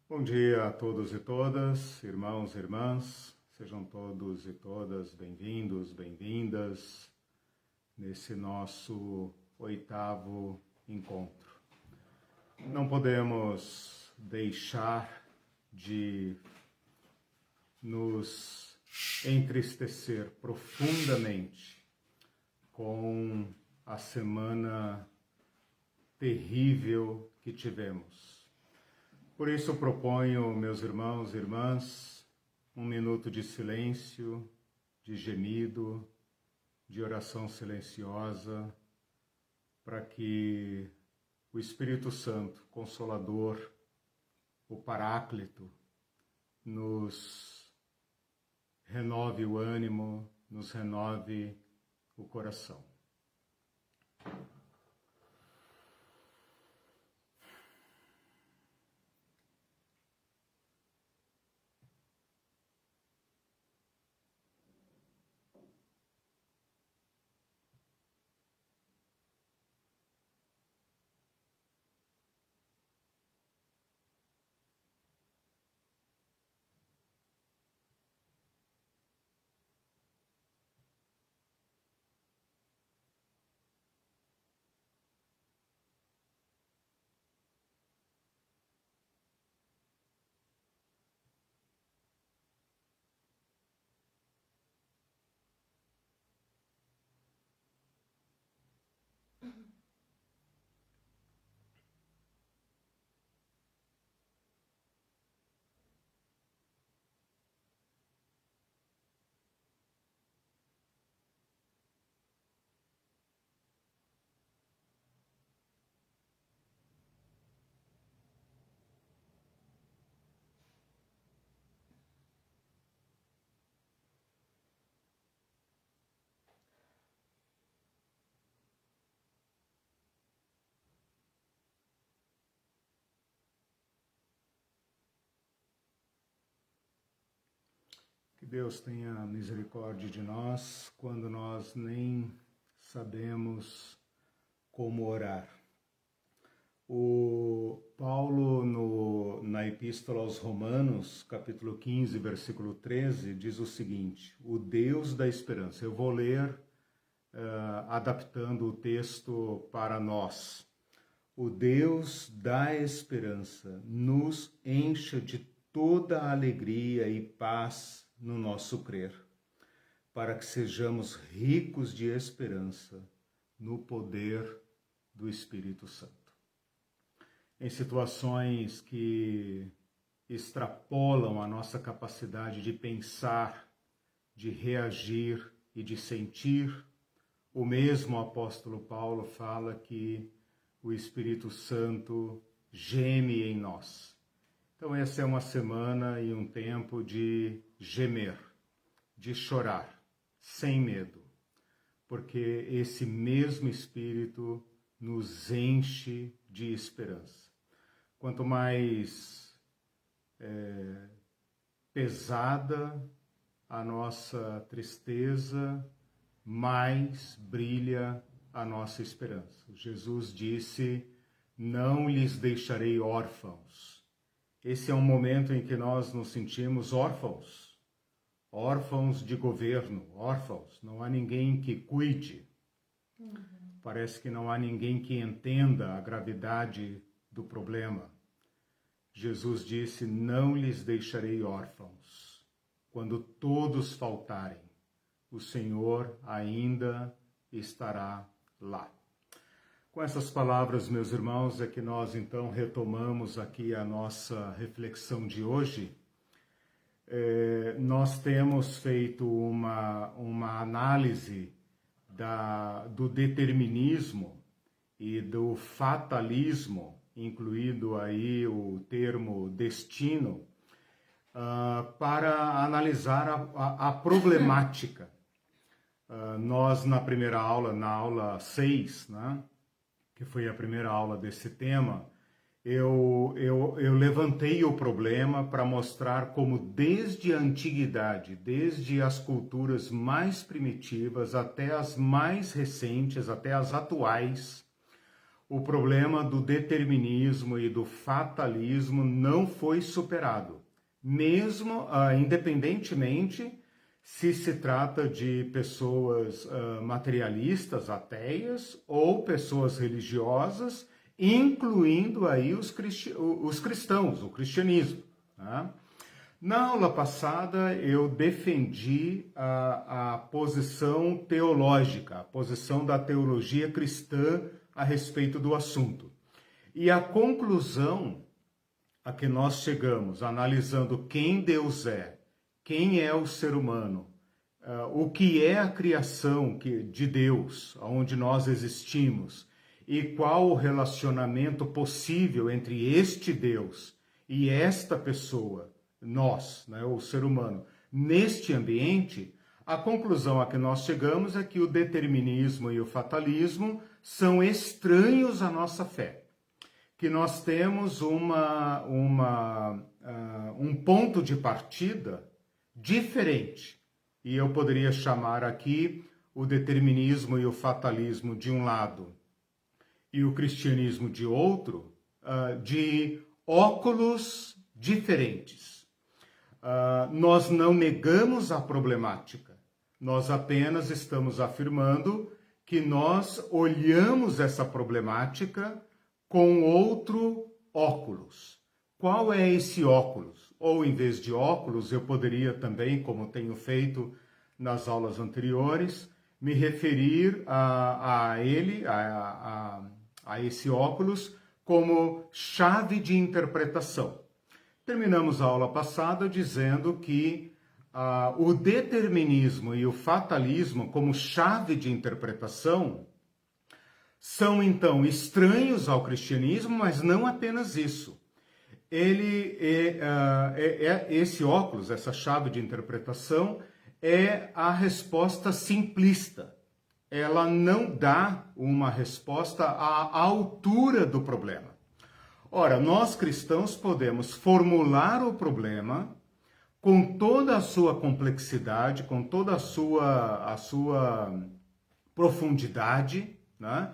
Bom dia a todos e todas, irmãos e irmãs, sejam todos e todas bem-vindos, bem-vindas nesse nosso 8º encontro. Não podemos deixar de nos entristecer profundamente com a semana terrível que tivemos. Por isso proponho, meus irmãos e irmãs, um minuto de silêncio, de gemido, de oração silenciosa, para que o Espírito Santo, Consolador, o Paráclito, nos renove o ânimo, nos renove o coração. Que Deus tenha misericórdia de nós quando nós nem sabemos como orar. O Paulo, na Epístola aos Romanos, capítulo 15, versículo 13, diz o seguinte: o Deus da esperança. Eu vou ler adaptando o texto para nós. O Deus da esperança nos encha de toda a alegria e paz no nosso crer, para que sejamos ricos de esperança no poder do Espírito Santo. Em situações que extrapolam a nossa capacidade de pensar, de reagir e de sentir, o mesmo apóstolo Paulo fala que o Espírito Santo geme em nós. Então essa é uma semana e um tempo de gemer, de chorar, sem medo, porque esse mesmo Espírito nos enche de esperança. Quanto mais pesada a nossa tristeza, mais brilha a nossa esperança. Jesus disse: não lhes deixarei órfãos. Esse é um momento em que nós nos sentimos órfãos, órfãos de governo, órfãos. Não há ninguém que cuide. Parece que não há ninguém que entenda a gravidade do problema. Jesus disse: não lhes deixarei órfãos. Quando todos faltarem, o Senhor ainda estará lá. Com essas palavras, meus irmãos, é que nós então retomamos aqui a nossa reflexão de hoje. Nós temos feito uma análise do determinismo e do fatalismo, incluído aí o termo destino, para analisar a problemática. Nós na primeira aula, na aula 6, né, que foi a primeira aula desse tema, eu levantei o problema para mostrar como desde a antiguidade, desde as culturas mais primitivas até as mais recentes, até as atuais, o problema do determinismo e do fatalismo não foi superado, mesmo independentemente se se trata de pessoas materialistas, ateias, ou pessoas religiosas, incluindo aí os cristãos, o cristianismo. Tá? Na aula passada eu defendi a posição teológica, a posição da teologia cristã a respeito do assunto. E a conclusão a que nós chegamos, analisando quem Deus é, quem é o ser humano, o que é a criação de Deus, onde nós existimos, e qual o relacionamento possível entre este Deus e esta pessoa, nós, né, o ser humano, neste ambiente, a conclusão a que nós chegamos é que o determinismo e o fatalismo são estranhos à nossa fé. Que nós temos um ponto de partida diferente. E eu poderia chamar aqui o determinismo e o fatalismo de um lado e o cristianismo de outro, de óculos diferentes. Nós não negamos a problemática, nós apenas estamos afirmando que nós olhamos essa problemática com outro óculos. Qual é esse óculos? Ou em vez de óculos, eu poderia também, como tenho feito nas aulas anteriores, me referir a esse óculos como chave de interpretação. Terminamos a aula passada dizendo que o determinismo e o fatalismo como chave de interpretação são, então, estranhos ao cristianismo, mas não apenas isso. Esse óculos, essa chave de interpretação, é a resposta simplista. Ela não dá uma resposta à altura do problema. Ora, nós cristãos podemos formular o problema com toda a sua complexidade, com toda a sua profundidade, né?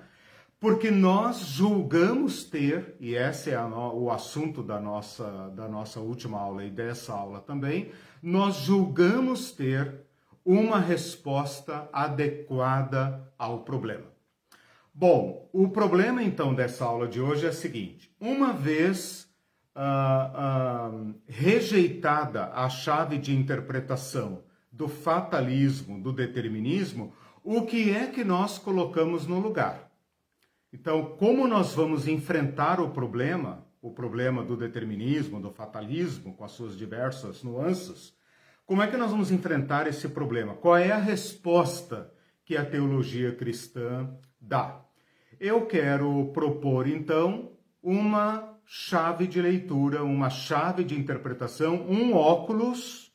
Porque nós julgamos ter, e esse é o assunto da nossa última aula e dessa aula também, nós julgamos ter uma resposta adequada ao problema. Bom, o problema então dessa aula de hoje é o seguinte: uma vez rejeitada a chave de interpretação do fatalismo, do determinismo, o que é que nós colocamos no lugar? Então, como nós vamos enfrentar o problema do determinismo, do fatalismo, com as suas diversas nuances, como é que nós vamos enfrentar esse problema? Qual é a resposta que a teologia cristã dá? Eu quero propor, então, uma chave de leitura, uma chave de interpretação, um óculos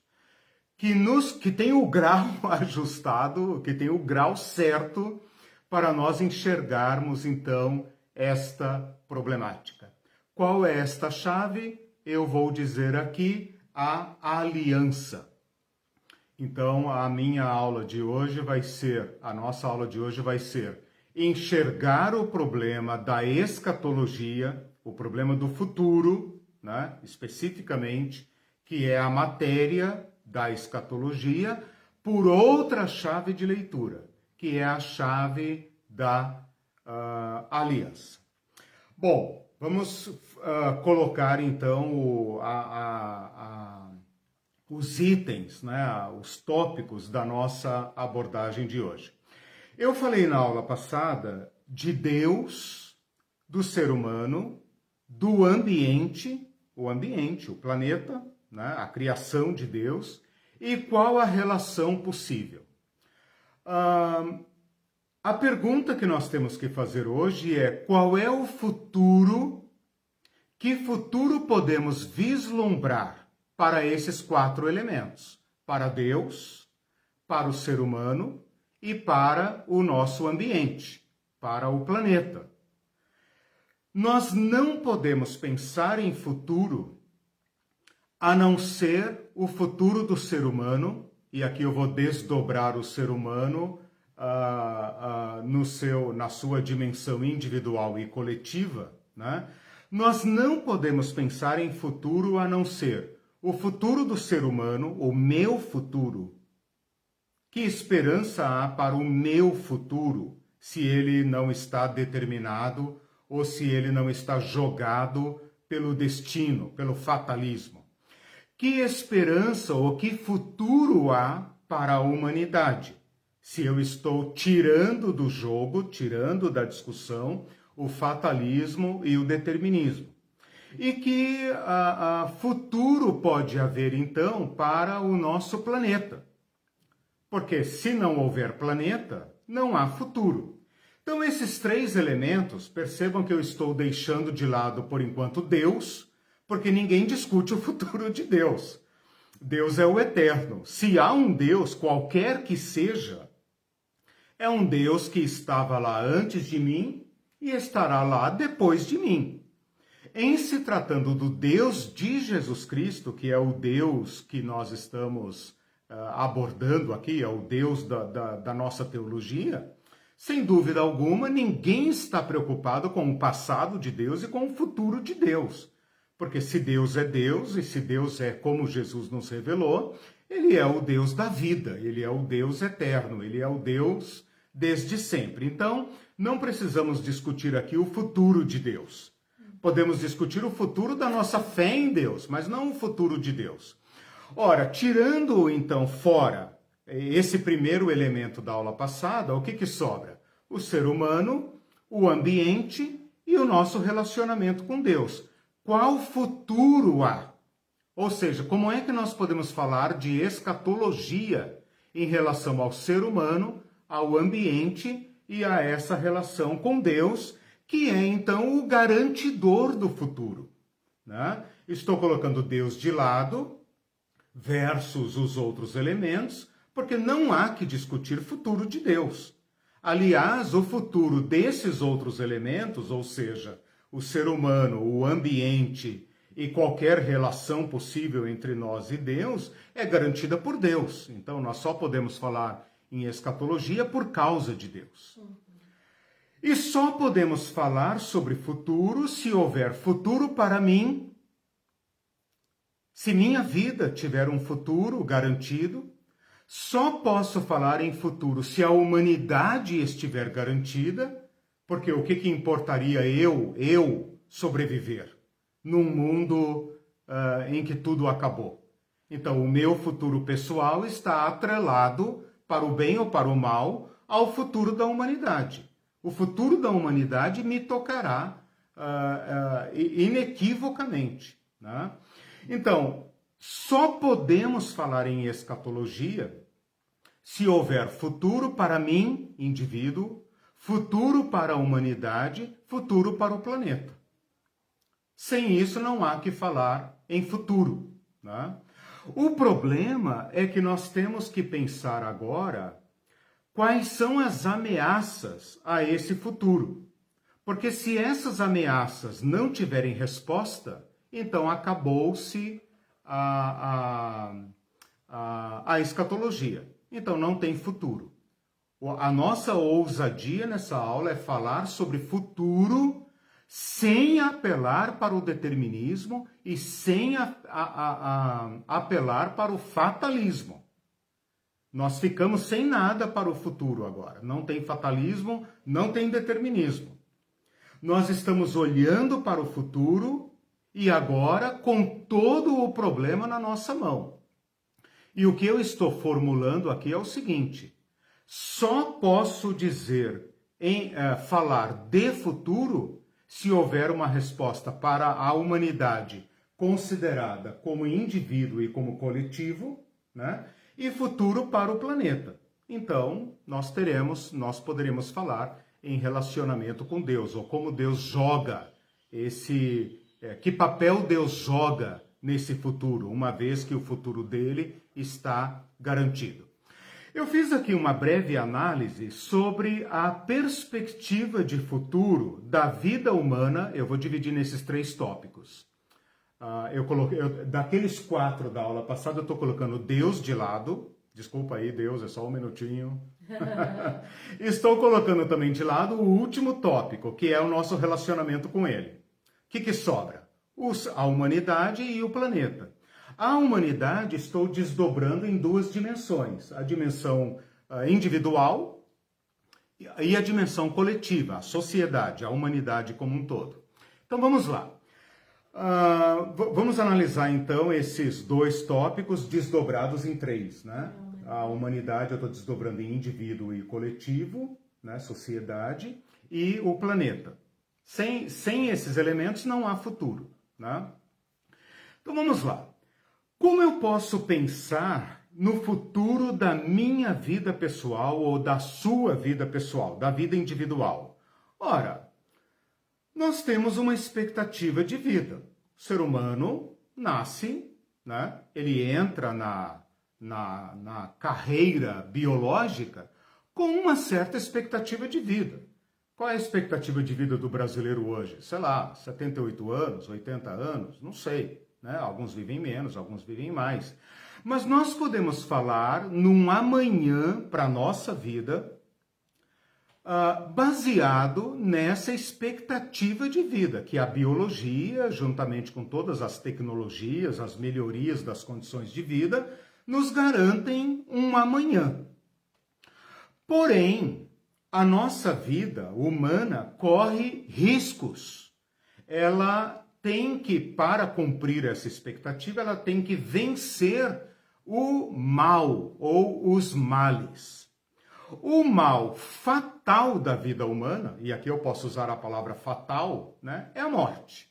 que tem o grau ajustado, que tem o grau certo para nós enxergarmos, então, esta problemática. Qual é esta chave? Eu vou dizer aqui a aliança. Então, a nossa aula de hoje vai ser enxergar o problema da escatologia, o problema do futuro, né, especificamente, que é a matéria da escatologia, por outra chave de leitura, que é a chave da aliança. Bom, vamos colocar então os itens, né, os tópicos da nossa abordagem de hoje. Eu falei na aula passada de Deus, do ser humano, do ambiente, o planeta, né, a criação de Deus, e qual a relação possível. A pergunta que nós temos que fazer hoje é: qual é o futuro? Que futuro podemos vislumbrar para esses 4 elementos? Para Deus, para o ser humano e para o nosso ambiente, para o planeta. Nós não podemos pensar em futuro a não ser o futuro do ser humano, e aqui eu vou desdobrar o ser humano na sua dimensão individual e coletiva, né? Nós não podemos pensar em futuro a não ser o futuro do ser humano, o meu futuro. Que esperança há para o meu futuro se ele não está determinado ou se ele não está jogado pelo destino, pelo fatalismo? Que esperança ou que futuro há para a humanidade se eu estou tirando do jogo, tirando da discussão o fatalismo e o determinismo? E que futuro pode haver, então, para o nosso planeta? Porque se não houver planeta, não há futuro. Então, esses três elementos, percebam que eu estou deixando de lado, por enquanto, Deus, porque ninguém discute o futuro de Deus. Deus é o eterno. Se há um Deus, qualquer que seja, é um Deus que estava lá antes de mim e estará lá depois de mim. Em se tratando do Deus de Jesus Cristo, que é o Deus que nós estamos abordando aqui, é o Deus da nossa teologia, sem dúvida alguma, ninguém está preocupado com o passado de Deus e com o futuro de Deus. Porque se Deus é Deus, e se Deus é como Jesus nos revelou, ele é o Deus da vida, ele é o Deus eterno, ele é o Deus desde sempre. Então, não precisamos discutir aqui o futuro de Deus. Podemos discutir o futuro da nossa fé em Deus, mas não o futuro de Deus. Ora, tirando então fora esse primeiro elemento da aula passada, o que sobra? O ser humano, o ambiente e o nosso relacionamento com Deus. Qual futuro há? Ou seja, como é que nós podemos falar de escatologia em relação ao ser humano, ao ambiente e a essa relação com Deus, que é então o garantidor do futuro, né? Estou colocando Deus de lado versus os outros elementos, porque não há que discutir futuro de Deus. Aliás, o futuro desses outros elementos, ou seja, o ser humano, o ambiente e qualquer relação possível entre nós e Deus, é garantida por Deus. Então, nós só podemos falar em escatologia por causa de Deus. E só podemos falar sobre futuro se houver futuro para mim, se minha vida tiver um futuro garantido. Só posso falar em futuro se a humanidade estiver garantida, porque o que importaria eu sobreviver num mundo em que tudo acabou? Então, o meu futuro pessoal está atrelado, para o bem ou para o mal, ao futuro da humanidade. O futuro da humanidade me tocará inequivocamente, né? Então, só podemos falar em escatologia se houver futuro para mim, indivíduo, futuro para a humanidade, futuro para o planeta. Sem isso, não há que falar em futuro, né? O problema é que nós temos que pensar agora quais são as ameaças a esse futuro. Porque se essas ameaças não tiverem resposta, então acabou-se a escatologia. Então não tem futuro. A nossa ousadia nessa aula é falar sobre futuro sem apelar para o determinismo e sem apelar para o fatalismo. Nós ficamos sem nada para o futuro agora. Não tem fatalismo, não tem determinismo. Nós estamos olhando para o futuro e agora com todo o problema na nossa mão. E o que eu estou formulando aqui é o seguinte: só posso dizer, falar de futuro, se houver uma resposta para a humanidade considerada como indivíduo e como coletivo, né? E futuro para o planeta. Então, nós poderemos falar em relacionamento com Deus, ou como Deus joga que papel Deus joga nesse futuro, uma vez que o futuro dele está garantido. Eu fiz aqui uma breve análise sobre a perspectiva de futuro da vida humana. Eu vou dividir nesses 3 tópicos. Daqueles 4 da aula passada, eu estou colocando Deus de lado. Desculpa aí, Deus, é só um minutinho. Estou colocando também de lado o último tópico, que é o nosso relacionamento com ele. O que sobra? A humanidade e o planeta. A humanidade estou desdobrando em duas dimensões. A dimensão individual e a dimensão coletiva, a sociedade, a humanidade como um todo. Então vamos lá. Vamos analisar então esses dois tópicos desdobrados em três, né? A humanidade eu estou desdobrando em indivíduo e coletivo, né? Sociedade, e o planeta. Sem esses elementos não há futuro, né? Então vamos lá. Como eu posso pensar no futuro da minha vida pessoal ou da sua vida pessoal, da vida individual? Ora, nós temos uma expectativa de vida. O ser humano nasce, né? Ele entra na carreira biológica com uma certa expectativa de vida. Qual é a expectativa de vida do brasileiro hoje? Sei lá, 78 anos, 80 anos, não sei, né? Alguns vivem menos, alguns vivem mais. Mas nós podemos falar num amanhã para a nossa vida baseado nessa expectativa de vida, que a biologia, juntamente com todas as tecnologias, as melhorias das condições de vida, nos garantem um amanhã. Porém, a nossa vida humana corre riscos. Ela tem que, para cumprir essa expectativa, ela tem que vencer o mal ou os males. O mal fatal da vida humana, e aqui eu posso usar a palavra fatal, né, é a morte.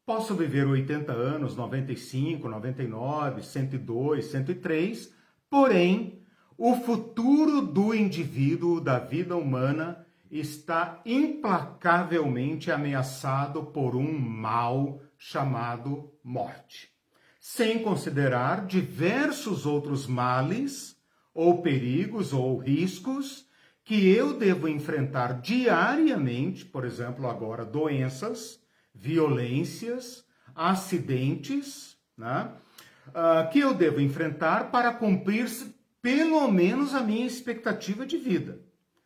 Posso viver 80 anos, 95, 99, 102, 103, porém, o futuro do indivíduo, da vida humana, está implacavelmente ameaçado por um mal chamado morte. Sem considerar diversos outros males, ou perigos, ou riscos, que eu devo enfrentar diariamente, por exemplo, agora, doenças, violências, acidentes, né? Que eu devo enfrentar para cumprir pelo menos a minha expectativa de vida.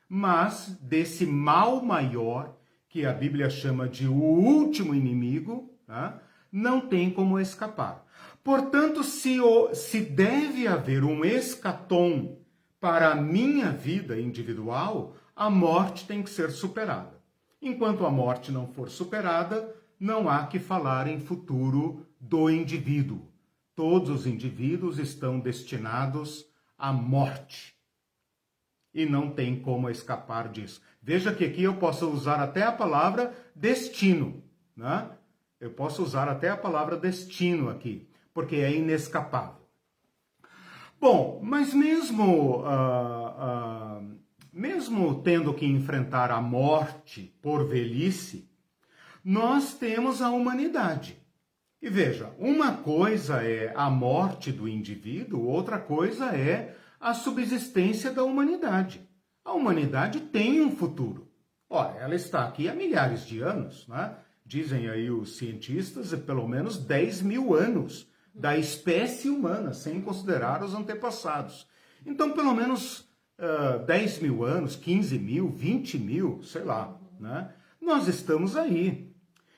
Mas desse mal maior, que a Bíblia chama de o último inimigo, né? Não tem como escapar. Portanto, se deve haver um escatom para a minha vida individual, a morte tem que ser superada. Enquanto a morte não for superada, não há que falar em futuro do indivíduo. Todos os indivíduos estão destinados à morte. E não tem como escapar disso. Veja que aqui eu posso usar até a palavra destino, né? Eu posso usar até a palavra destino aqui, porque é inescapável. Bom, mas mesmo tendo que enfrentar a morte por velhice, nós temos a humanidade. E veja, uma coisa é a morte do indivíduo, outra coisa é a subsistência da humanidade. A humanidade tem um futuro. Ora, ela está aqui há milhares de anos, né? Dizem aí os cientistas, pelo menos 10 mil anos da espécie humana, sem considerar os antepassados. Então, pelo menos 10 mil anos, 15 mil, 20 mil, sei lá, né? Nós estamos aí.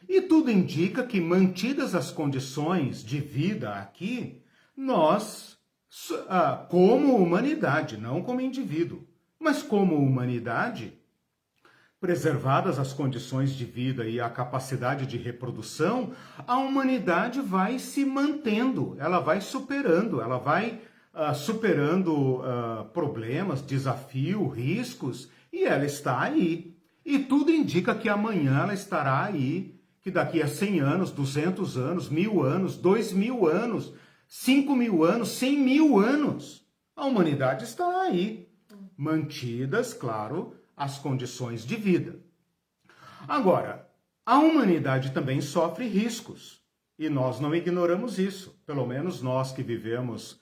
E tudo indica que, mantidas as condições de vida aqui, nós, como humanidade, não como indivíduo, mas como humanidade, preservadas as condições de vida e a capacidade de reprodução, a humanidade vai se mantendo, ela vai superando, problemas, desafios, riscos, e ela está aí. E tudo indica que amanhã ela estará aí, que daqui a 100 anos, 200 anos, 1000 anos, 2000 anos, 5000 anos, 100 mil anos, a humanidade estará aí, mantidas, claro, as condições de vida. Agora, a humanidade também sofre riscos, e nós não ignoramos isso, pelo menos nós que vivemos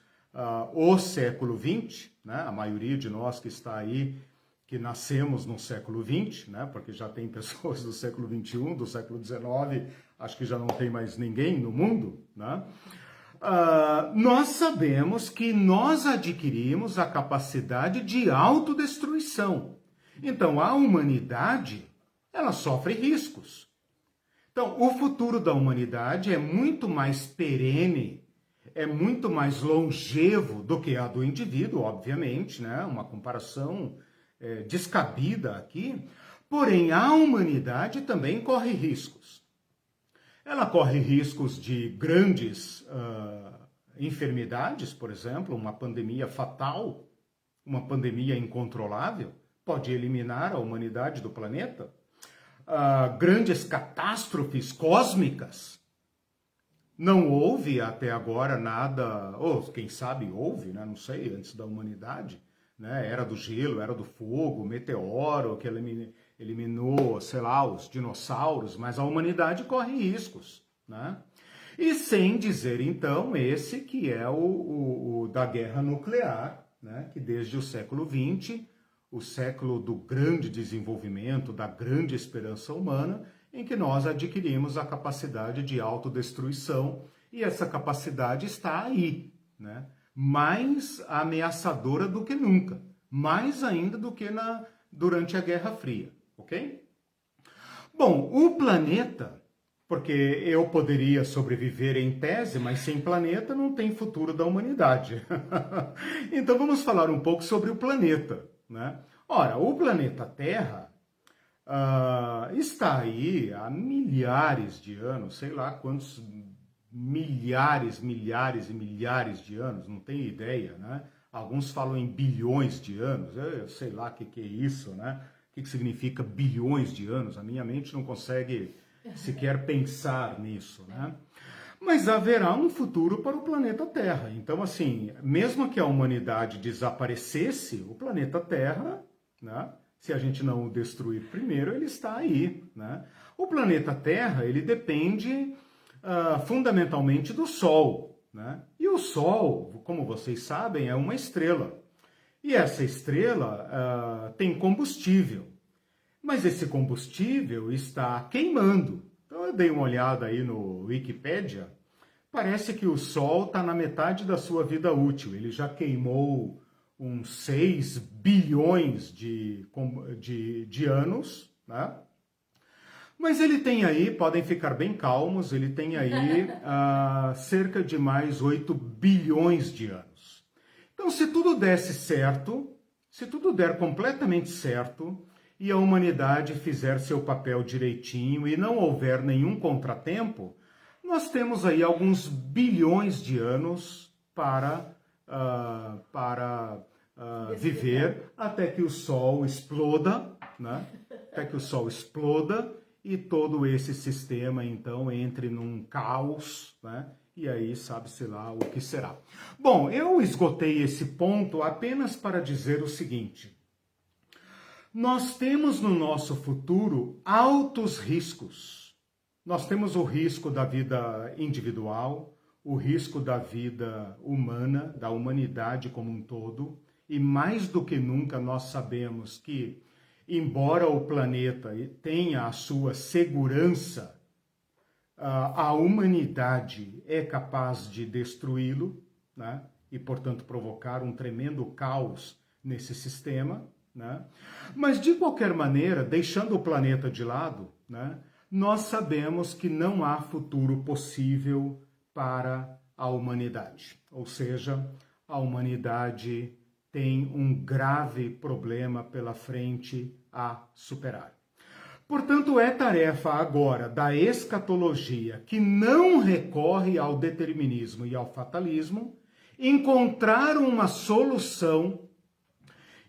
o século XX, né? A maioria de nós que está aí, que nascemos no século XX, né? Porque já tem pessoas do século XXI, do século XIX, acho que já não tem mais ninguém no mundo, né? nós sabemos que nós adquirimos a capacidade de autodestruição. Então, a humanidade, ela sofre riscos. Então, o futuro da humanidade é muito mais perene, é muito mais longevo do que a do indivíduo, obviamente, né? Uma comparação descabida aqui. Porém, a humanidade também corre riscos. Ela corre riscos de grandes enfermidades, por exemplo, uma pandemia fatal, uma pandemia incontrolável, pode eliminar a humanidade do planeta. Grandes catástrofes cósmicas. Não houve até agora nada, ou quem sabe houve, né? Não sei, antes da humanidade, né? Era do gelo, era do fogo, meteoro que eliminou, sei lá, os dinossauros, mas a humanidade corre riscos, né? E sem dizer, então, esse que é o da guerra nuclear, né? Que desde o século XX, o século do grande desenvolvimento, da grande esperança humana, em que nós adquirimos a capacidade de autodestruição, e essa capacidade está aí, né? Mais ameaçadora do que nunca, mais ainda do que durante a Guerra Fria, ok? Bom, o planeta, porque eu poderia sobreviver em tese, mas sem planeta não tem futuro da humanidade. Então vamos falar um pouco sobre o planeta, né? Ora, o planeta Terra está aí há milhares de anos, sei lá quantos milhares e milhares de anos, não tenho ideia, né? Alguns falam em bilhões de anos, eu sei lá o que é isso, né? O que significa bilhões de anos? A minha mente não consegue sequer pensar nisso, né? Mas haverá um futuro para o planeta Terra. Então, assim, mesmo que a humanidade desaparecesse, o planeta Terra, né? Se a gente não o destruir primeiro, ele está aí, né? O planeta Terra, ele depende fundamentalmente do Sol, né? E o Sol, como vocês sabem, é uma estrela. E essa estrela tem combustível. Mas esse combustível está queimando. Então eu dei uma olhada aí no Wikipedia. Parece que o Sol está na metade da sua vida útil. Ele já queimou uns 6 bilhões de anos, né? Mas ele tem aí, podem ficar bem calmos, ele tem aí cerca de mais 8 bilhões de anos. Então, se tudo desse certo, se tudo der completamente certo, e a humanidade fizer seu papel direitinho e não houver nenhum contratempo, nós temos aí alguns bilhões de anos para viver até que o Sol exploda, né? Até que o Sol exploda e todo esse sistema, então, entre num caos, né? E aí sabe-se lá o que será. Bom, eu esgotei esse ponto apenas para dizer o seguinte. Nós temos no nosso futuro altos riscos. Nós temos o risco da vida individual, o risco da vida humana, da humanidade como um todo, e mais do que nunca nós sabemos que, embora o planeta tenha a sua segurança, a humanidade é capaz de destruí-lo, né? E, portanto, provocar um tremendo caos nesse sistema, né? Mas, de qualquer maneira, deixando o planeta de lado, né? Nós sabemos que não há futuro possível para a humanidade. Ou seja, a humanidade tem um grave problema pela frente a superar. Portanto, é tarefa agora da escatologia, que não recorre ao determinismo e ao fatalismo, encontrar uma solução,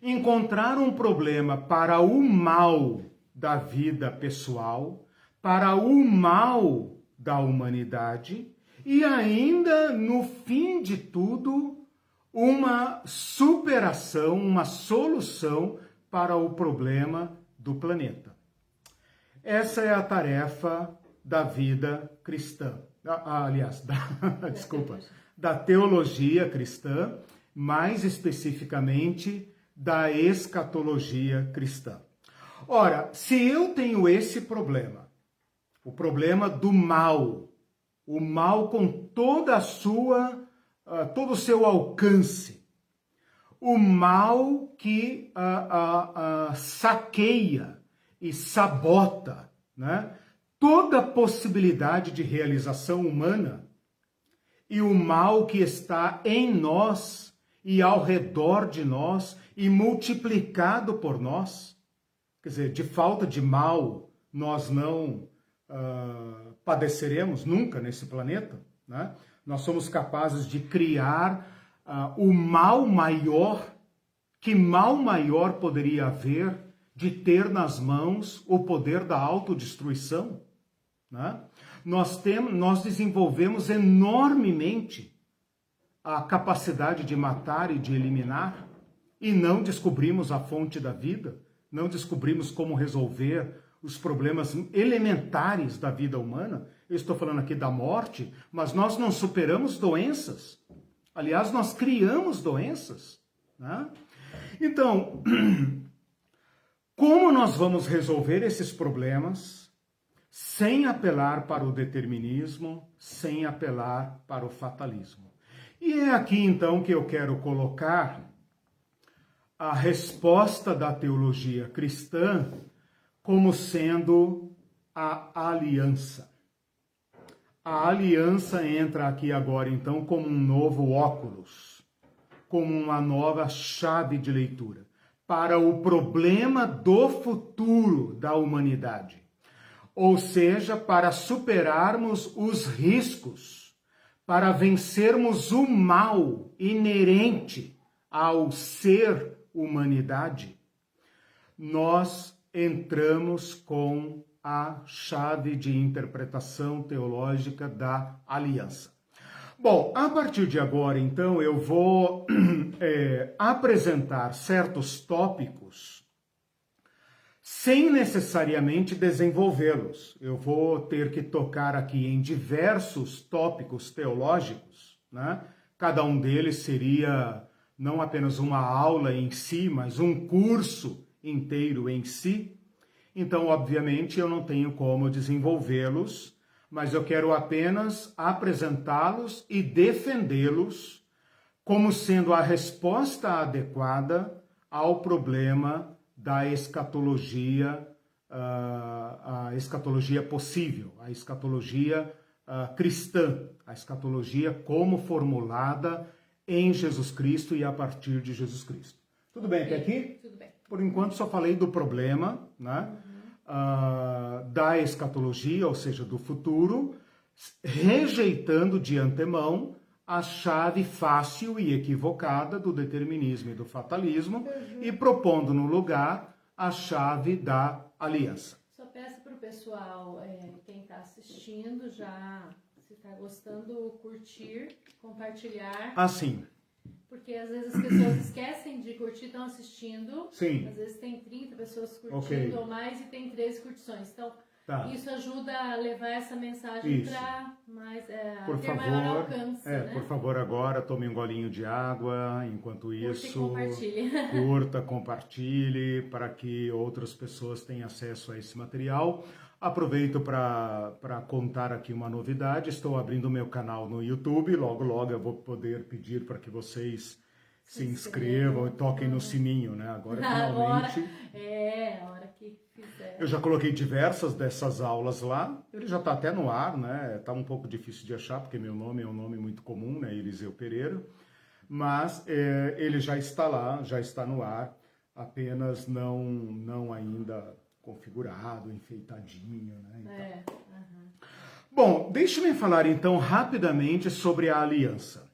encontrar um problema para o mal da vida pessoal, para o mal da humanidade e ainda, no fim de tudo, uma superação, uma solução para o problema do planeta. Essa é a tarefa da vida cristã. Aliás, da teologia cristã, mais especificamente da escatologia cristã. Ora, se eu tenho esse problema, o problema do mal, o mal com toda a sua, todo o seu alcance, o mal que saqueia e sabota, né, toda possibilidade de realização humana, e o mal que está em nós e ao redor de nós e multiplicado por nós. Quer dizer, de falta de mal nós não padeceremos nunca nesse planeta, né? Nós somos capazes de criar o mal maior. Que mal maior poderia haver de ter nas mãos o poder da autodestruição, né? Nós desenvolvemos enormemente a capacidade de matar e de eliminar, e não descobrimos a fonte da vida, não descobrimos como resolver os problemas elementares da vida humana. Eu estou falando aqui da morte, mas nós não superamos doenças. Aliás, nós criamos doenças, né? Então, como nós vamos resolver esses problemas sem apelar para o determinismo, sem apelar para o fatalismo? E é aqui então que eu quero colocar a resposta da teologia cristã como sendo a aliança. A aliança entra aqui agora então como um novo óculos, como uma nova chave de leitura para o problema do futuro da humanidade. Ou seja, para superarmos os riscos, para vencermos o mal inerente ao ser humanidade, nós entramos com a chave de interpretação teológica da aliança. Bom, a partir de agora, então, eu vou apresentar certos tópicos sem necessariamente desenvolvê-los. Eu vou ter que tocar aqui em diversos tópicos teológicos, né? Cada um deles seria não apenas uma aula em si, mas um curso inteiro em si. Então, obviamente, eu não tenho como desenvolvê-los, mas eu quero apenas apresentá-los e defendê-los como sendo a resposta adequada ao problema da escatologia, a escatologia possível, a escatologia cristã, a escatologia como formulada em Jesus Cristo e a partir de Jesus Cristo. Tudo bem até aqui? Tudo bem. Por enquanto só falei do problema, né? Da escatologia, ou seja, do futuro, rejeitando de antemão a chave fácil e equivocada do determinismo e do fatalismo e propondo no lugar a chave da aliança. Só peço para o pessoal, quem está assistindo, já se está gostando, curtir, compartilhar. Assim. Porque às vezes as pessoas esquecem de curtir, estão assistindo. Sim. Às vezes tem 30 pessoas curtindo Okay. ou mais e tem 13 curtições. Então, Tá. Isso ajuda a levar essa mensagem para mais, por ter favor, maior alcance. Né? Por favor, agora tome um golinho de água, enquanto isso, curta, compartilhe, para que outras pessoas tenham acesso a esse material. Aproveito para contar aqui uma novidade, estou abrindo meu canal no YouTube, logo eu vou poder pedir para que vocês se inscrevam e toquem no sininho, né? Agora finalmente... a hora que fizer. Eu já coloquei diversas dessas aulas lá, ele já está até no ar, né? Tá um pouco difícil de achar, porque meu nome é um nome muito comum, né? Eliseu Pereira, mas ele já está lá, já está no ar, apenas não ainda configurado, enfeitadinho, né? Bom, deixe-me falar então rapidamente sobre a aliança.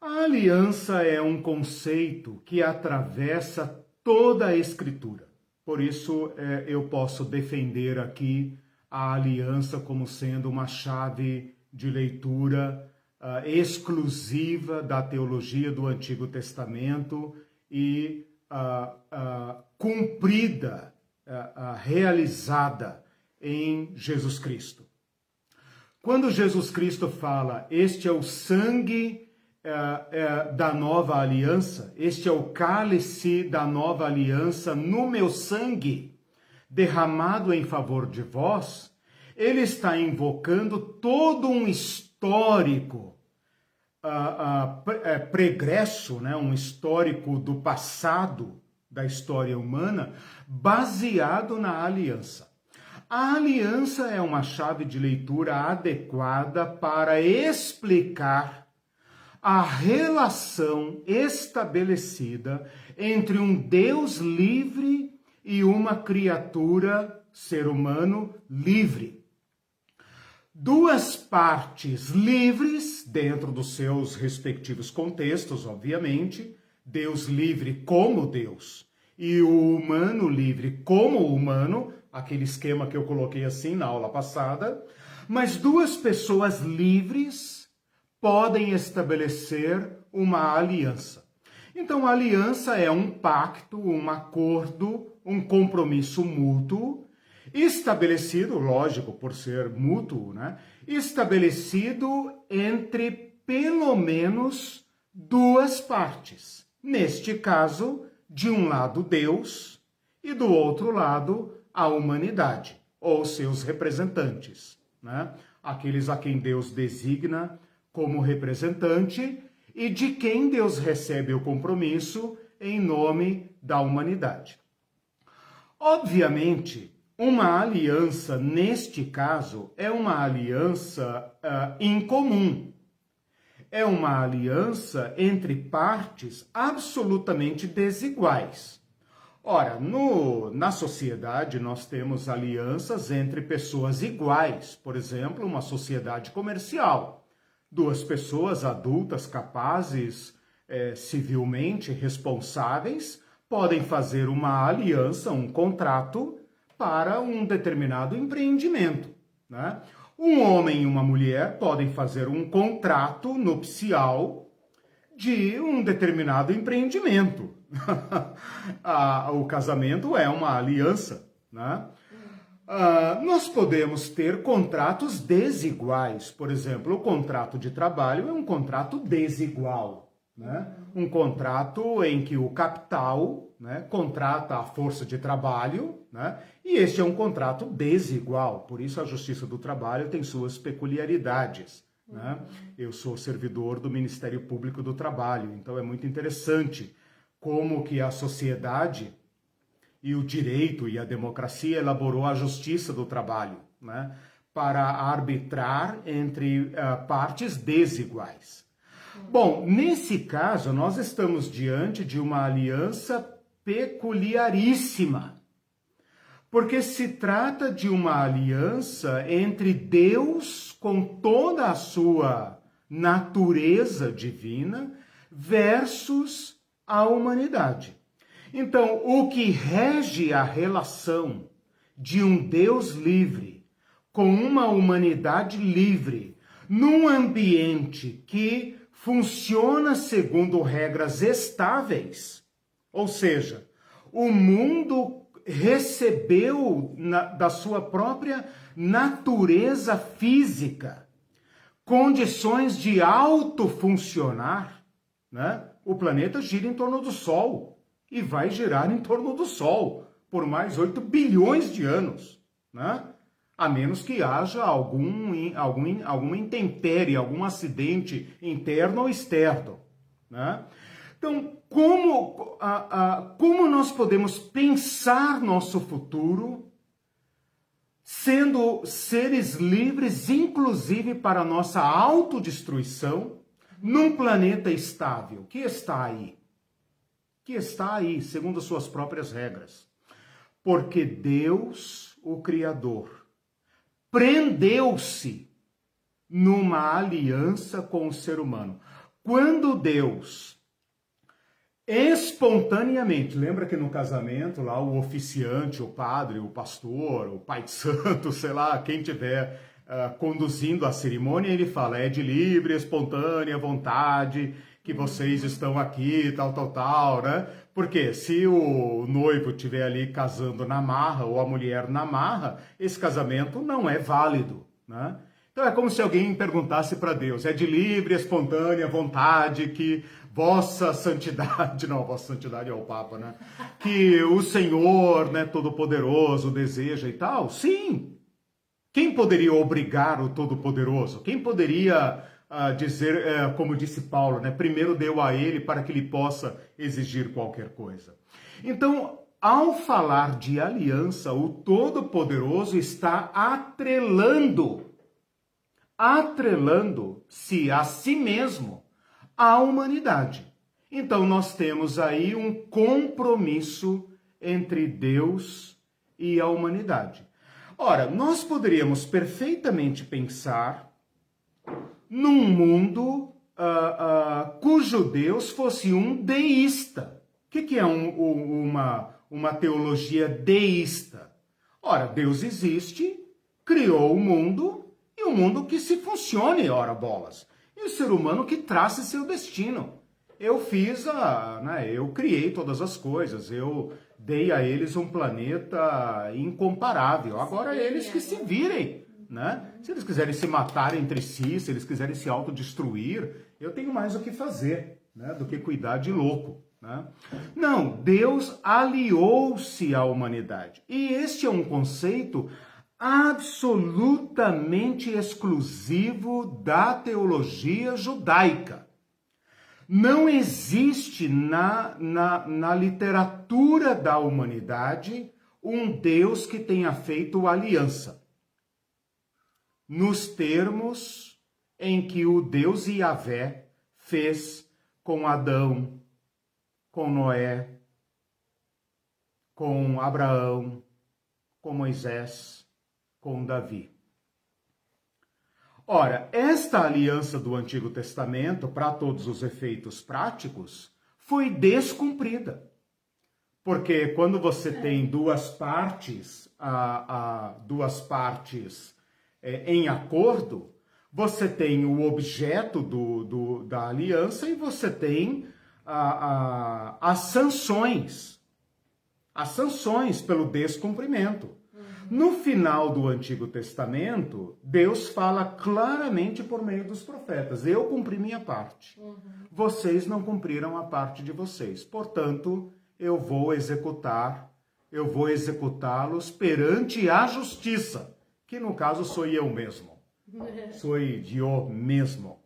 A aliança é um conceito que atravessa toda a Escritura. Por isso, eu posso defender aqui a aliança como sendo uma chave de leitura exclusiva da teologia do Antigo Testamento e cumprida, realizada em Jesus Cristo. Quando Jesus Cristo fala, este é o sangue da nova aliança, este é o cálice da nova aliança no meu sangue, derramado em favor de vós, ele está invocando todo um histórico pregresso, né? Um histórico do passado da história humana, baseado na aliança. A aliança é uma chave de leitura adequada para explicar a relação estabelecida entre um Deus livre e uma criatura, ser humano, livre. Duas partes livres, dentro dos seus respectivos contextos, obviamente, Deus livre como Deus e o humano livre como humano, aquele esquema que eu coloquei assim na aula passada, mas duas pessoas livres podem estabelecer uma aliança. Então, a aliança é um pacto, um acordo, um compromisso mútuo, estabelecido, lógico, por ser mútuo, né? Estabelecido entre pelo menos duas partes. Neste caso, de um lado Deus e do outro lado a humanidade, ou seus representantes, né? Aqueles a quem Deus designa como representante e de quem Deus recebe o compromisso em nome da humanidade. Obviamente, uma aliança, neste caso, é uma aliança incomum. É uma aliança entre partes absolutamente desiguais. Ora, na sociedade nós temos alianças entre pessoas iguais, por exemplo, uma sociedade comercial. Duas pessoas adultas capazes, civilmente responsáveis, podem fazer uma aliança, um contrato para um determinado empreendimento, né? Um homem e uma mulher podem fazer um contrato nupcial de um determinado empreendimento. O casamento é uma aliança, né? Nós podemos ter contratos desiguais. Por exemplo, o contrato de trabalho é um contrato desigual, né? Um contrato em que o capital, né, contrata a força de trabalho, né? E este é um contrato desigual. Por isso a Justiça do Trabalho tem suas peculiaridades, né? Eu sou servidor do Ministério Público do Trabalho, então é muito interessante como que a sociedade e o direito e a democracia elaborou a Justiça do Trabalho, né, para arbitrar entre partes desiguais. Bom, nesse caso, nós estamos diante de uma aliança peculiaríssima, porque se trata de uma aliança entre Deus, com toda a sua natureza divina, versus a humanidade. Então, o que rege a relação de um Deus livre com uma humanidade livre, num ambiente que funciona segundo regras estáveis, ou seja, o mundo recebeu da sua própria natureza física condições de autofuncionar, né? O planeta gira em torno do Sol e vai girar em torno do Sol por mais 8 bilhões de anos, né? A menos que haja alguma intempérie, algum acidente interno ou externo, né? Então, como nós podemos pensar nosso futuro sendo seres livres, inclusive para nossa autodestruição, num planeta estável, que está aí, segundo suas próprias regras? Porque Deus, o Criador, prendeu-se numa aliança com o ser humano. Quando Deus espontaneamente, lembra que no casamento lá o oficiante, o padre, o pastor, o pai de santo, sei lá, quem tiver conduzindo a cerimônia, ele fala, é de livre, espontânea vontade que vocês estão aqui, tal, né? Porque se o noivo estiver ali casando na marra ou a mulher na marra, esse casamento não é válido, né? Então é como se alguém perguntasse para Deus, é de livre, espontânea vontade que vossa santidade, não, vossa santidade é o Papa, né? Que o Senhor, né, Todo-Poderoso deseja e tal? Sim, Quem poderia obrigar o Todo-Poderoso? Quem poderia dizer, como disse Paulo, né? Primeiro deu a ele para que ele possa exigir qualquer coisa. Então, ao falar de aliança, o Todo-Poderoso está atrelando-se a si mesmo à humanidade. Então, nós temos aí um compromisso entre Deus e a humanidade. Ora, nós poderíamos perfeitamente pensar num mundo cujo Deus fosse um deísta. O que é uma teologia deísta? Ora, Deus existe, criou o mundo, e o mundo que se funcione, ora bolas. E o ser humano que trace seu destino. Eu eu criei todas as coisas, eu dei a eles um planeta incomparável. Agora eles que se virem, né? Se eles quiserem se matar entre si, se eles quiserem se autodestruir, eu tenho mais o que fazer, né, do que cuidar de louco, né? Não, Deus aliou-se à humanidade. E este é um conceito absolutamente exclusivo da teologia judaica. Não existe na literatura da humanidade um Deus que tenha feito aliança nos termos em que o Deus Yahvé fez com Adão, com Noé, com Abraão, com Moisés, com Davi. Ora, esta aliança do Antigo Testamento, para todos os efeitos práticos, foi descumprida. Porque quando você tem duas partes em acordo, você tem o objeto da aliança e você tem as sanções pelo descumprimento. No final do Antigo Testamento, Deus fala claramente por meio dos profetas: eu cumpri minha parte. Vocês não cumpriram a parte de vocês. Portanto, eu vou executá-los perante a justiça, que no caso sou eu mesmo. Sou eu mesmo.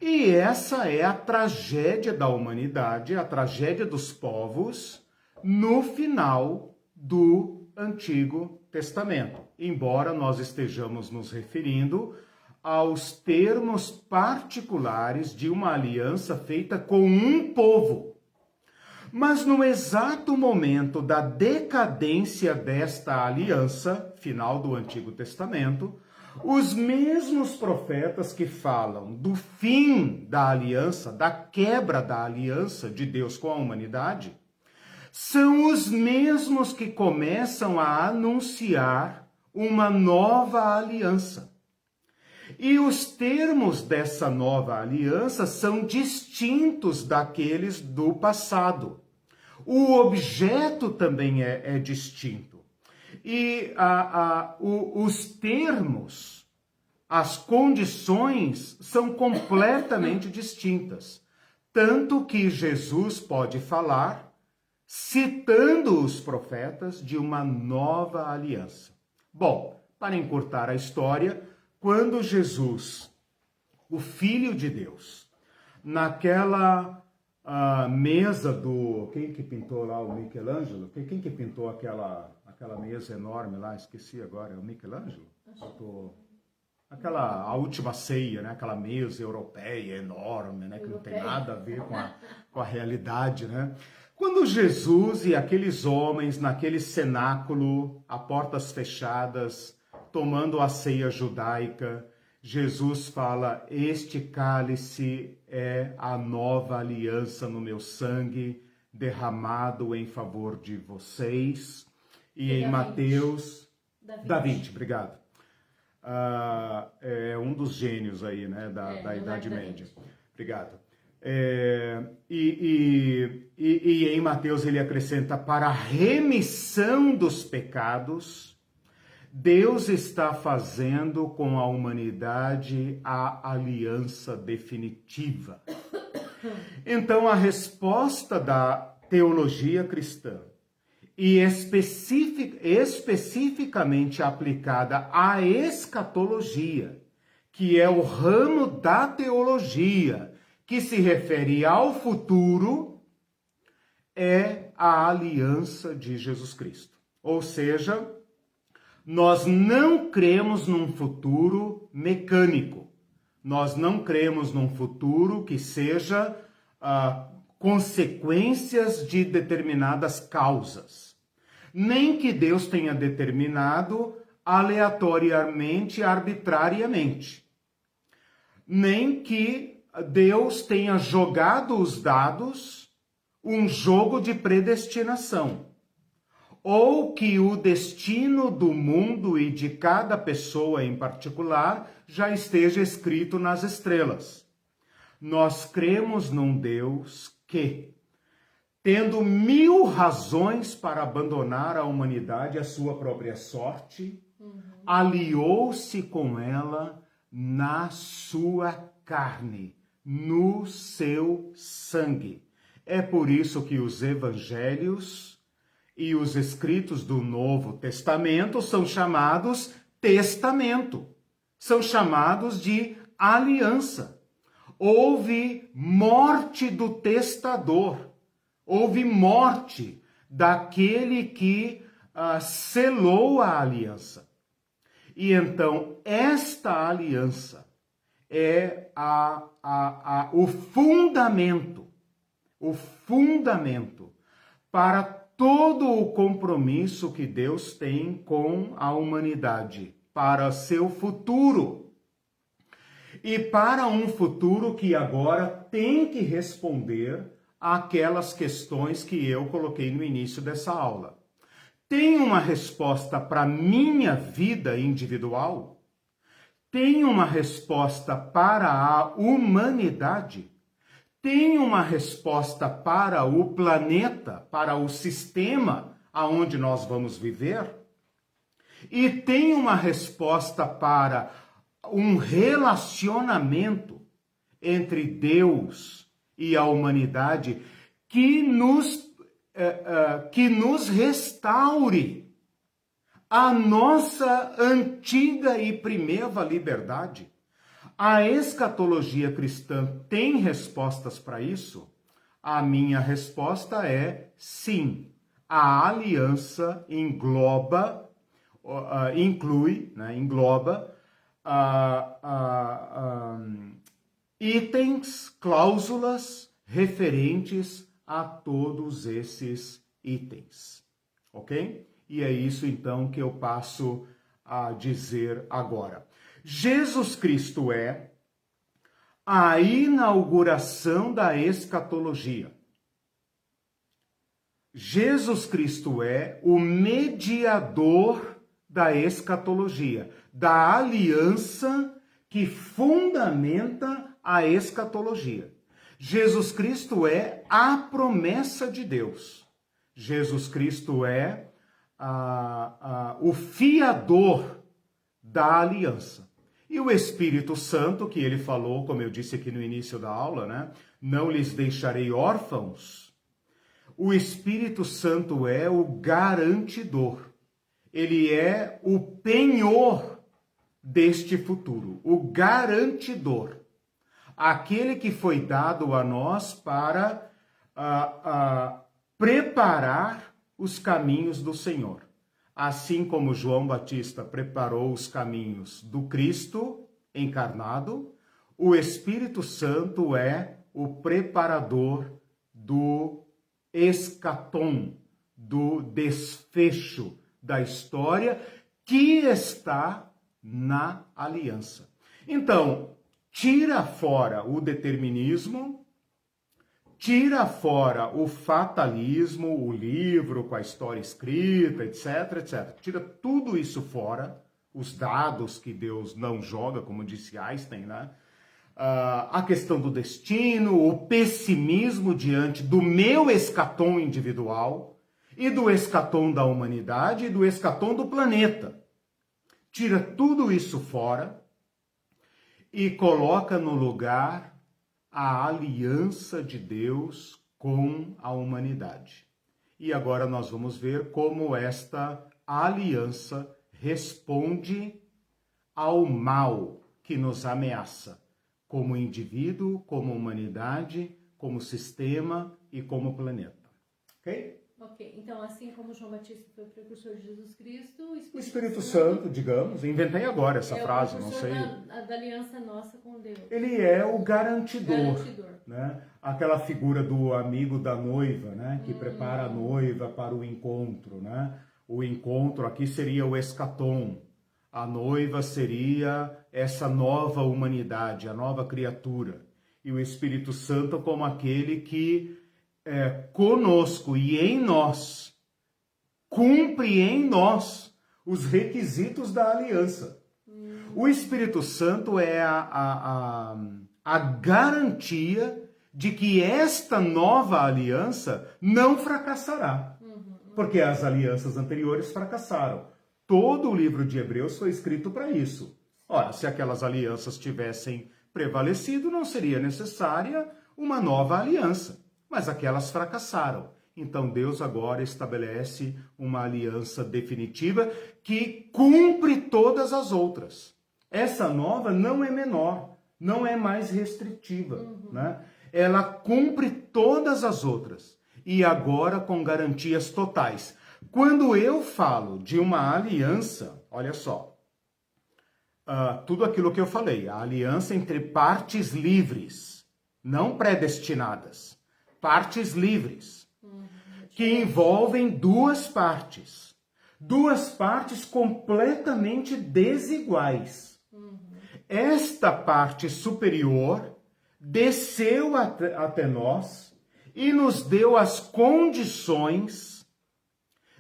E essa é a tragédia da humanidade, a tragédia dos povos no final do Antigo Testamento, embora nós estejamos nos referindo aos termos particulares de uma aliança feita com um povo. Mas no exato momento da decadência desta aliança, final do Antigo Testamento, os mesmos profetas que falam do fim da aliança, da quebra da aliança de Deus com a humanidade, são os mesmos que começam a anunciar uma nova aliança. E os termos dessa nova aliança são distintos daqueles do passado. O objeto também é distinto. E os termos, as condições são completamente distintas. Tanto que Jesus pode falar, citando os profetas, de uma nova aliança. Bom, para encurtar a história, quando Jesus, o Filho de Deus, naquela mesa do... Quem que pintou lá? O Michelangelo? Quem que pintou aquela mesa enorme lá? Esqueci agora. É o Michelangelo? A última ceia, né? Aquela mesa europeia enorme, né? Que não tem nada a ver com a realidade, né? Quando Jesus e aqueles homens naquele cenáculo, a portas fechadas, tomando a ceia judaica, Jesus fala: este cálice é a nova aliança no meu sangue, derramado em favor de vocês. E em Mateus... Da Vinci, obrigado. É um dos gênios aí, né, da Idade Média. Obrigado. E em Mateus ele acrescenta: para a remissão dos pecados, Deus está fazendo com a humanidade a aliança definitiva. Então, a resposta da teologia cristã e especificamente aplicada à escatologia, que é o ramo da teologia que se refere ao futuro, é a aliança de Jesus Cristo. Ou seja, nós não cremos num futuro mecânico. Nós não cremos num futuro que seja consequências de determinadas causas. Nem que Deus tenha determinado aleatoriamente, arbitrariamente. Nem que Deus tenha jogado os dados, um jogo de predestinação. Ou que o destino do mundo e de cada pessoa em particular já esteja escrito nas estrelas. Nós cremos num Deus que, tendo 1000 razões para abandonar a humanidade à sua própria sorte, aliou-se com ela na sua carne, no seu sangue. É por isso que os evangelhos e os escritos do Novo Testamento são chamados testamento, são chamados de aliança. Houve morte do testador, houve morte daquele que selou a aliança. E então, esta aliança é o fundamento para todo o compromisso que Deus tem com a humanidade, para seu futuro. E para um futuro que agora tem que responder àquelas questões que eu coloquei no início dessa aula. Tem uma resposta para a minha vida individual? Tem uma resposta para a humanidade? Tem uma resposta para o planeta, para o sistema aonde nós vamos viver? E tem uma resposta para um relacionamento entre Deus e a humanidade que nos restaure a nossa antiga e primeva liberdade? A escatologia cristã tem respostas para isso? A minha resposta é sim. A aliança engloba itens, cláusulas referentes a todos esses itens, ok? E é isso então que eu passo a dizer agora. Jesus Cristo é a inauguração da escatologia. Jesus Cristo é o mediador da escatologia, da aliança que fundamenta a escatologia. Jesus Cristo é a promessa de Deus. Jesus Cristo é o fiador da aliança. E o Espírito Santo, que ele falou, como eu disse aqui no início da aula, né? Não lhes deixarei órfãos. O Espírito Santo é o garantidor. Ele é o penhor deste futuro, o garantidor. Aquele que foi dado a nós para preparar os caminhos do Senhor. Assim como João Batista preparou os caminhos do Cristo encarnado, o Espírito Santo é o preparador do escatom, do desfecho da história que está na aliança. Então, tira fora o determinismo, tira fora o fatalismo, o livro com a história escrita, etc, etc. Tira tudo isso fora, os dados que Deus não joga, como disse Einstein, né? A questão do destino, o pessimismo diante do meu escatom individual e do escatom da humanidade e do escatom do planeta. Tira tudo isso fora e coloca no lugar a aliança de Deus com a humanidade. E agora nós vamos ver como esta aliança responde ao mal que nos ameaça, como indivíduo, como humanidade, como sistema e como planeta. Ok? Ok, então assim como João Batista foi o precursor de Jesus Cristo, O Espírito Santo, digamos, inventei agora essa é frase, o não precursor sei. da aliança nossa com Deus. Ele é o garantidor, Garantidor. né? Aquela figura do amigo da noiva, né? Que prepara a noiva para o encontro, né? O encontro aqui seria o escatom. A noiva seria essa nova humanidade, a nova criatura. E o Espírito Santo como aquele que conosco e em nós, cumpre em nós os requisitos da aliança. O Espírito Santo é a garantia de que esta nova aliança não fracassará. Porque as alianças anteriores fracassaram. Todo o livro de Hebreus foi escrito para isso. Ora, se aquelas alianças tivessem prevalecido, não seria necessária uma nova aliança. Mas aquelas fracassaram. Então Deus agora estabelece uma aliança definitiva que cumpre todas as outras. Essa nova não é menor, não é mais restritiva, né? Ela cumpre todas as outras e agora com garantias totais. Quando eu falo de uma aliança, olha só, tudo aquilo que eu falei, a aliança entre partes livres, não predestinadas, partes livres, que envolvem duas partes completamente desiguais. Esta parte superior desceu até nós e nos deu as condições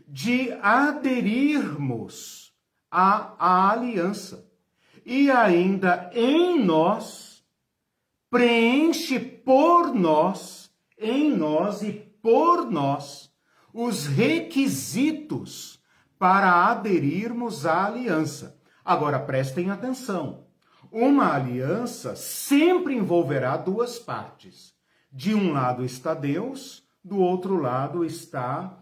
de aderirmos à aliança. E ainda em nós, preenche por nós, em nós e por nós, os requisitos para aderirmos à aliança. Agora, prestem atenção. Uma aliança sempre envolverá duas partes. De um lado está Deus, do outro lado está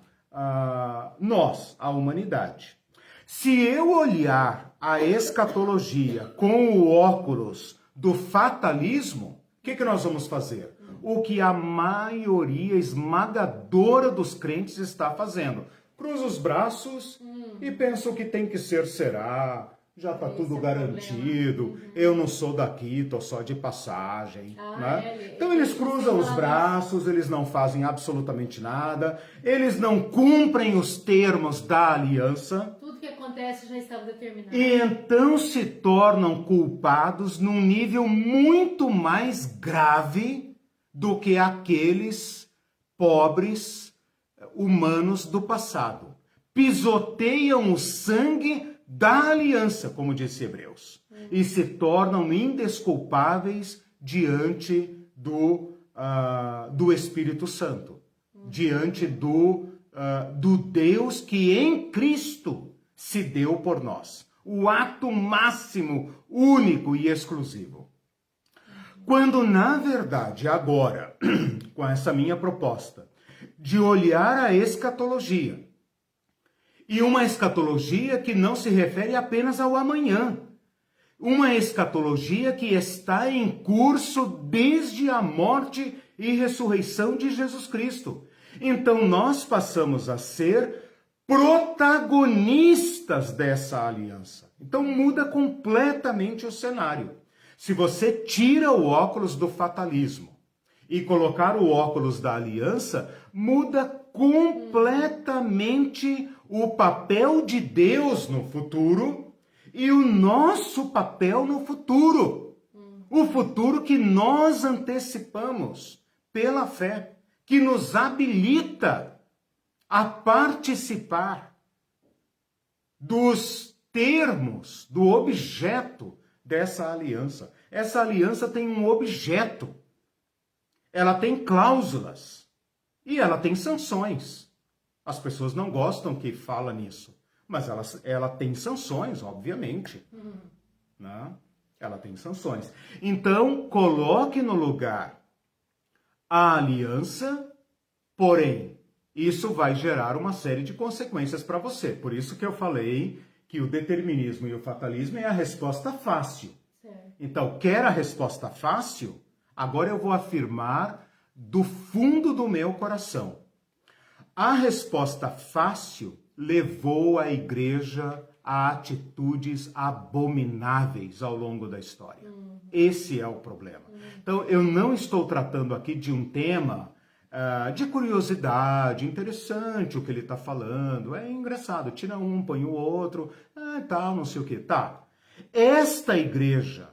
nós, a humanidade. Se eu olhar a escatologia com o óculos do fatalismo, o que nós vamos fazer? O que a maioria esmagadora dos crentes está fazendo. Cruza os braços e pensa o que tem que ser, será. Já está tudo garantido, eu não sou daqui, estou só de passagem. Né? Então eles cruzam os braços, eles não fazem absolutamente nada, eles não cumprem os termos da aliança. Tudo que acontece já estava determinado. E então se tornam culpados num nível muito mais grave do que aqueles pobres humanos do passado. Pisoteiam o sangue da aliança, como disse Hebreus, e se tornam indesculpáveis diante do Espírito Santo, diante do Deus que em Cristo se deu por nós. O ato máximo, único e exclusivo. Quando, na verdade, agora, com essa minha proposta, de olhar a escatologia, e uma escatologia que não se refere apenas ao amanhã. Uma escatologia que está em curso desde a morte e ressurreição de Jesus Cristo. Então nós passamos a ser protagonistas dessa aliança. Então muda completamente o cenário. Se você tira o óculos do fatalismo e colocar o óculos da aliança, muda completamente o papel de Deus no futuro e o nosso papel no futuro. O futuro que nós antecipamos pela fé, que nos habilita a participar dos termos, do objeto dessa aliança. Essa aliança tem um objeto. Ela tem cláusulas e ela tem sanções. As pessoas não gostam que fala nisso, mas ela tem sanções, obviamente. Né? Ela tem sanções. Então, coloque no lugar a aliança, porém, isso vai gerar uma série de consequências para você. Por isso que eu falei que o determinismo e o fatalismo é a resposta fácil. Certo. Então, quer a resposta fácil? Agora eu vou afirmar do fundo do meu coração. A resposta fácil levou a igreja a atitudes abomináveis ao longo da história. Esse é o problema. Então, eu não estou tratando aqui de um tema de curiosidade, interessante o que ele está falando, é engraçado, tira um, põe o outro, tal, não sei o que. Tá. Esta igreja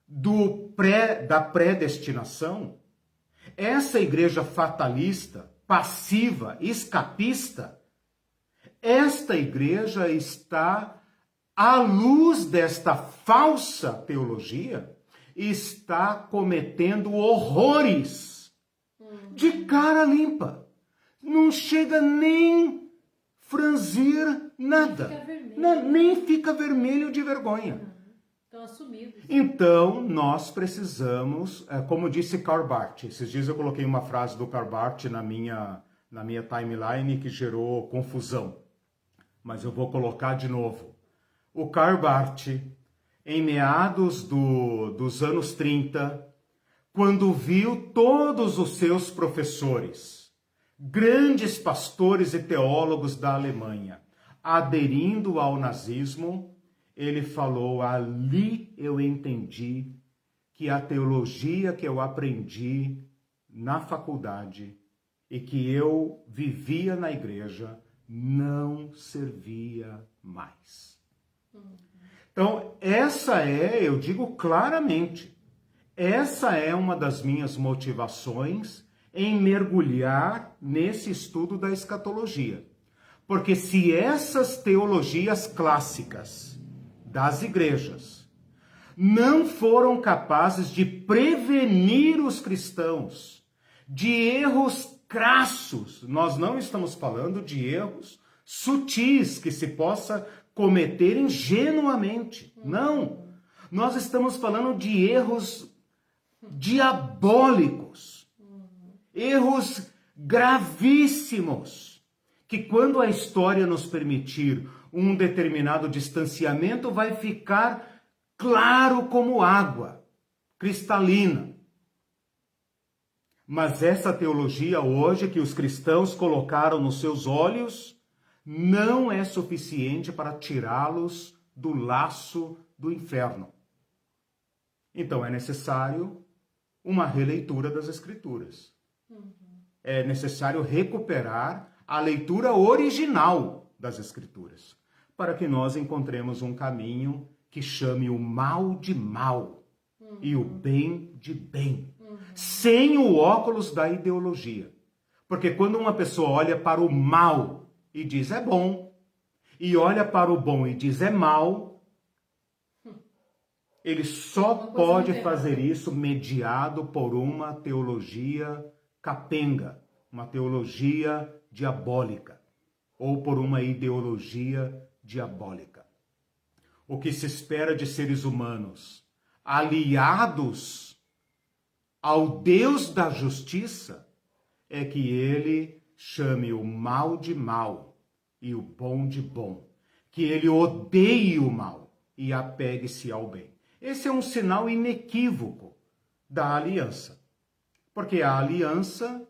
da predestinação, essa igreja fatalista, passiva, escapista, esta igreja está, à luz desta falsa teologia, está cometendo horrores de cara limpa. Não chega nem franzir nada. Nem fica vermelho de vergonha. Estão assumidos. Então, nós precisamos, como disse Karl Barth, esses dias eu coloquei uma frase do Karl Barth na minha timeline que gerou confusão, mas eu vou colocar de novo. O Karl Barth, em meados dos anos 30, quando viu todos os seus professores, grandes pastores e teólogos da Alemanha, aderindo ao nazismo, ele falou: ali eu entendi que a teologia que eu aprendi na faculdade e que eu vivia na igreja não servia mais. Então, eu digo claramente, essa é uma das minhas motivações em mergulhar nesse estudo da escatologia. Porque se essas teologias clássicas das igrejas não foram capazes de prevenir os cristãos de erros crassos, nós não estamos falando de erros sutis que se possa cometer ingenuamente. Não. Nós estamos falando de erros diabólicos, erros gravíssimos, que quando a história nos permitir um determinado distanciamento, vai ficar claro como água, cristalina. Mas essa teologia hoje que os cristãos colocaram nos seus olhos não é suficiente para tirá-los do laço do inferno. Então é necessário uma releitura das Escrituras. É necessário recuperar a leitura original das Escrituras, para que nós encontremos um caminho que chame o mal de mal e o bem de bem, sem o óculos da ideologia. Porque quando uma pessoa olha para o mal e diz é bom, e olha para o bom e diz é mal, ele só pode fazer isso mediado por uma teologia capenga, uma teologia diabólica, ou por uma ideologia diabólica. O que se espera de seres humanos aliados ao Deus da justiça é que ele chame o mal de mal e o bom de bom, que ele odeie o mal e apegue-se ao bem. Esse é um sinal inequívoco da aliança, porque a aliança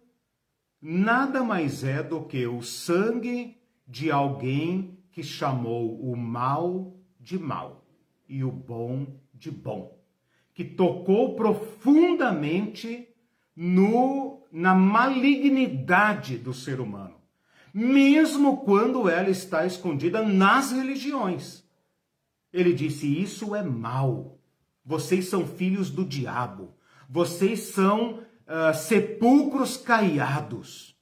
nada mais é do que o sangue de alguém que chamou o mal de mal e o bom de bom, que tocou profundamente na malignidade do ser humano, mesmo quando ela está escondida nas religiões. Ele disse: isso é mal. Vocês são filhos do diabo. Vocês são sepulcros caiados.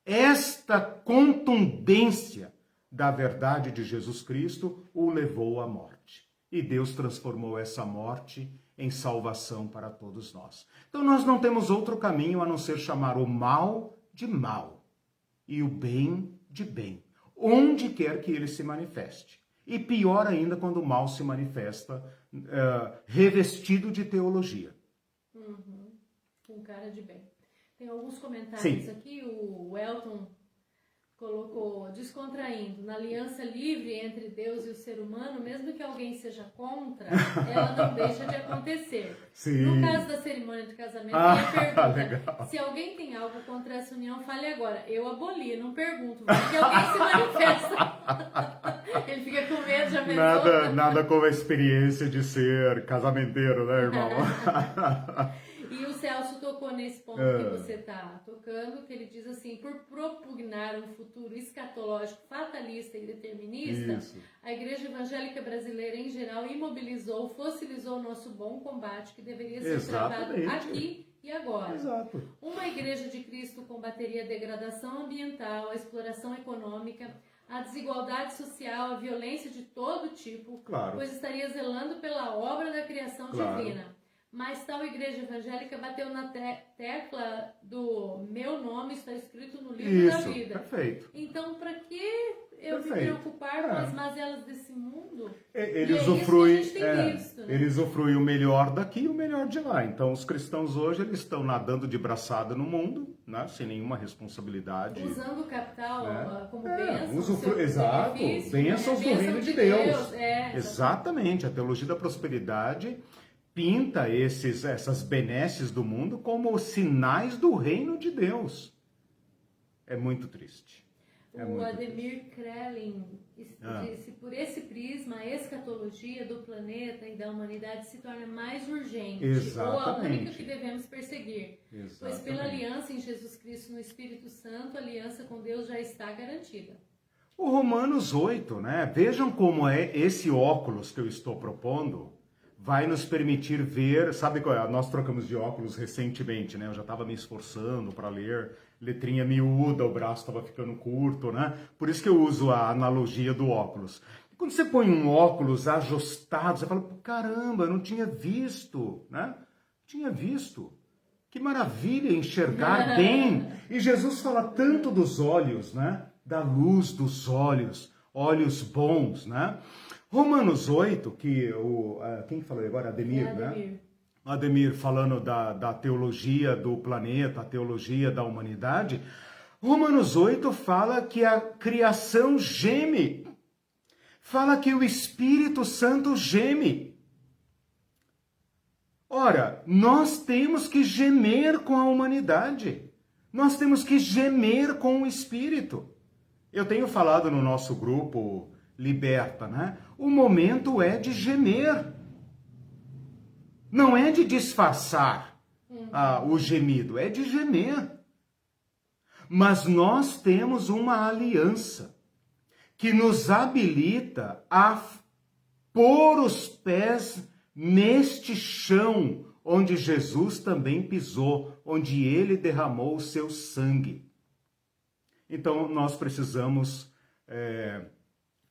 Esta contundência da verdade de Jesus Cristo o levou à morte. E Deus transformou essa morte em salvação para todos nós. Então nós não temos outro caminho a não ser chamar o mal de mal e o bem de bem, onde quer que ele se manifeste. E pior ainda quando o mal se manifesta revestido de teologia. Com cara de bem. Tem alguns comentários aqui. O Elton colocou descontraindo, na aliança livre entre Deus e o ser humano, mesmo que alguém seja contra, ela não deixa de acontecer. Sim. No caso da cerimônia de casamento, ele pergunta, legal. se alguém tem algo contra essa união, fale agora. Eu aboli, não pergunto, porque alguém se manifesta. Ele fica com medo, já pensou? Nada como a experiência de ser casamenteiro, né, irmão? E o Celso tocou nesse ponto que você está tocando, que ele diz assim, por propugnar um futuro escatológico fatalista e determinista, Isso. a Igreja Evangélica Brasileira em geral imobilizou, fossilizou o nosso bom combate que deveria ser travado aqui e agora. Exato. Uma Igreja de Cristo combateria a degradação ambiental, a exploração econômica, a desigualdade social, a violência de todo tipo, Claro. pois estaria zelando pela obra da criação divina. Mas tal igreja evangélica bateu na tecla do meu nome está escrito no livro da vida. Perfeito. Então, para que eu me preocupar com as mazelas desse mundo? Ele usufrui visto, né? Ele usufrui o melhor daqui e o melhor de lá. Então, os cristãos hoje eles estão nadando de braçada no mundo, né, sem nenhuma responsabilidade. Usando o capital como bênção. Exato. Bênçãos do reino de Deus. Exatamente. A teologia da prosperidade pinta essas benesses do mundo como sinais do reino de Deus. É muito triste. O Ademir Krellin disse, por esse prisma, a escatologia do planeta e da humanidade se torna mais urgente. Exatamente. Ou a única que devemos perseguir. Exatamente. Pois pela aliança em Jesus Cristo no Espírito Santo, a aliança com Deus já está garantida. O Romanos 8, né? Vejam como é esse óculos que eu estou propondo. Vai nos permitir ver, sabe qual é? Nós trocamos de óculos recentemente, né? Eu já estava me esforçando para ler, letrinha miúda, o braço estava ficando curto, né? Por isso que eu uso a analogia do óculos. Quando você põe um óculos ajustado, você fala, caramba, eu não tinha visto, né? Tinha visto. Que maravilha enxergar bem. E Jesus fala tanto dos olhos, né? Da luz dos olhos, olhos bons, né? Romanos 8, que quem falou agora? Ademir, né? Ademir falando da teologia do planeta, a teologia da humanidade. Romanos 8 fala que a criação geme. Fala que o Espírito Santo geme. Ora, nós temos que gemer com a humanidade. Nós temos que gemer com o Espírito. Eu tenho falado no nosso grupo Liberta, né? O momento é de gemer. Não é de disfarçar o gemido, é de gemer. Mas nós temos uma aliança que nos habilita a pôr os pés neste chão onde Jesus também pisou, onde ele derramou o seu sangue. Então nós precisamos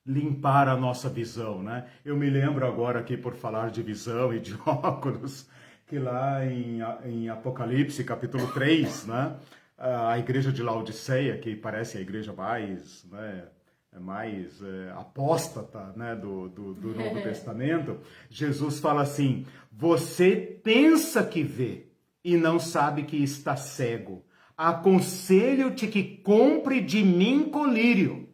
limpar a nossa visão, né? Eu me lembro agora aqui, por falar de visão e de óculos, que lá em Apocalipse, capítulo 3, né? A igreja de Laodiceia, que parece a igreja mais, né, mais apóstata, né, do Novo Testamento, Jesus fala assim, você pensa que vê e não sabe que está cego. Aconselho-te que compre de mim colírio.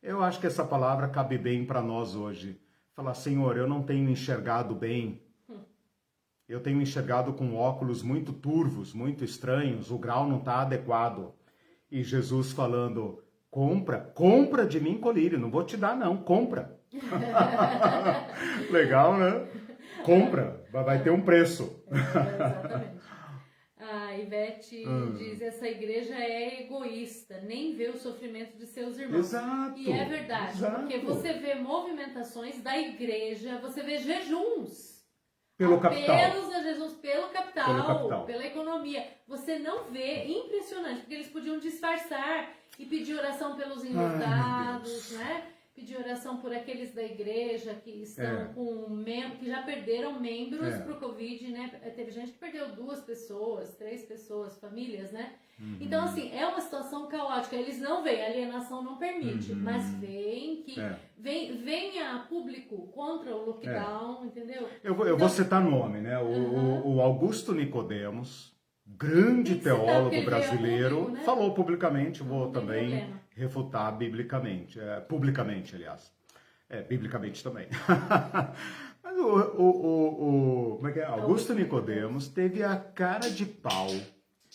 Eu acho que essa palavra cabe bem para nós hoje. Falar, Senhor, eu não tenho enxergado bem. Eu tenho enxergado com óculos muito turvos, muito estranhos. O grau não está adequado. E Jesus falando, compra de mim colírio. Não vou te dar não, compra. Legal, né? Compra, vai ter um preço. Exatamente. A Ivete diz, essa igreja é egoísta, nem vê o sofrimento de seus irmãos. Exato. E é verdade, porque você vê movimentações da igreja, você vê jejuns. Pelo capital. Apelos a Jesus pelo capital, pela economia. Você não vê, impressionante, porque eles podiam disfarçar e pedir oração pelos enlutados, né? Pedir oração por aqueles da igreja que estão que já perderam membros pro Covid, né? Teve gente que perdeu 2 pessoas, 3 pessoas, famílias, né? Então, assim, é uma situação caótica. Eles não veem, a alienação não permite, mas veem que vem a público contra o lockdown, entendeu? Eu vou citar nome, né? O Augusto Nicodemos, grande teólogo brasileiro, falou publicamente, vou também refutar biblicamente, publicamente, aliás. Biblicamente também. Mas como é que é? Augusto Nicodemos teve a cara de pau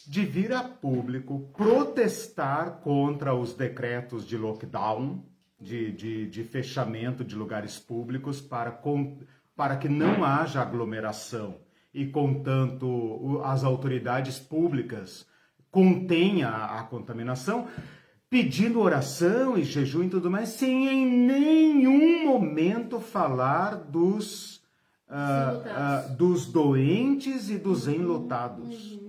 de vir a público protestar contra os decretos de lockdown, de fechamento de lugares públicos para que não haja aglomeração e, contanto, as autoridades públicas contenham a contaminação, pedindo oração e jejum e tudo mais, sem em nenhum momento falar dos doentes e dos enlutados.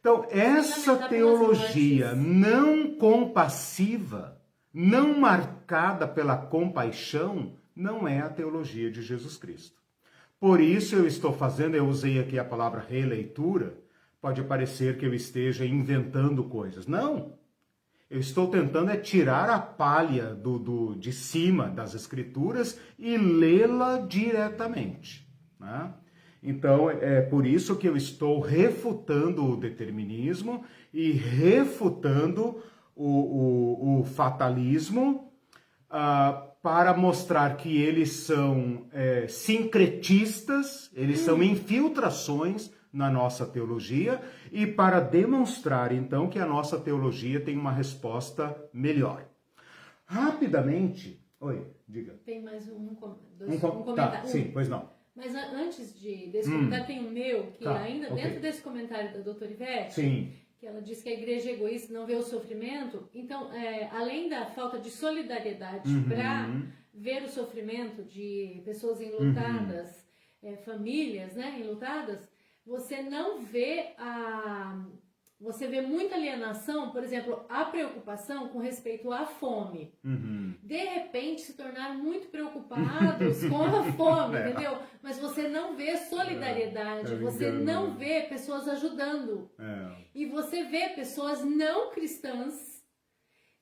Então, essa teologia não compassiva, não marcada pela compaixão, não é a teologia de Jesus Cristo. Por isso eu usei aqui a palavra releitura, pode parecer que eu esteja inventando coisas. Não! Eu estou tentando tirar a palha de cima das Escrituras e lê-la diretamente, né? Então, é por isso que eu estou refutando o determinismo e refutando o fatalismo para mostrar que eles são sincretistas, eles são infiltrações na nossa teologia e para demonstrar, então, que a nossa teologia tem uma resposta melhor. Rapidamente... Oi, diga. Tem mais um comentário. Tá, sim, pois não. Mas antes desse comentário, tem o meu, que ainda dentro desse comentário da doutora Ivete, sim, que ela diz que a igreja é egoísta, não vê o sofrimento. Então, além da falta de solidariedade para ver o sofrimento de pessoas enlutadas, famílias, né, enlutadas, você não vê Você vê muita alienação, por exemplo, a preocupação com respeito à fome. De repente, se tornaram muito preocupados com a fome, entendeu? Mas você não vê solidariedade, você não vê pessoas ajudando. E você vê pessoas não cristãs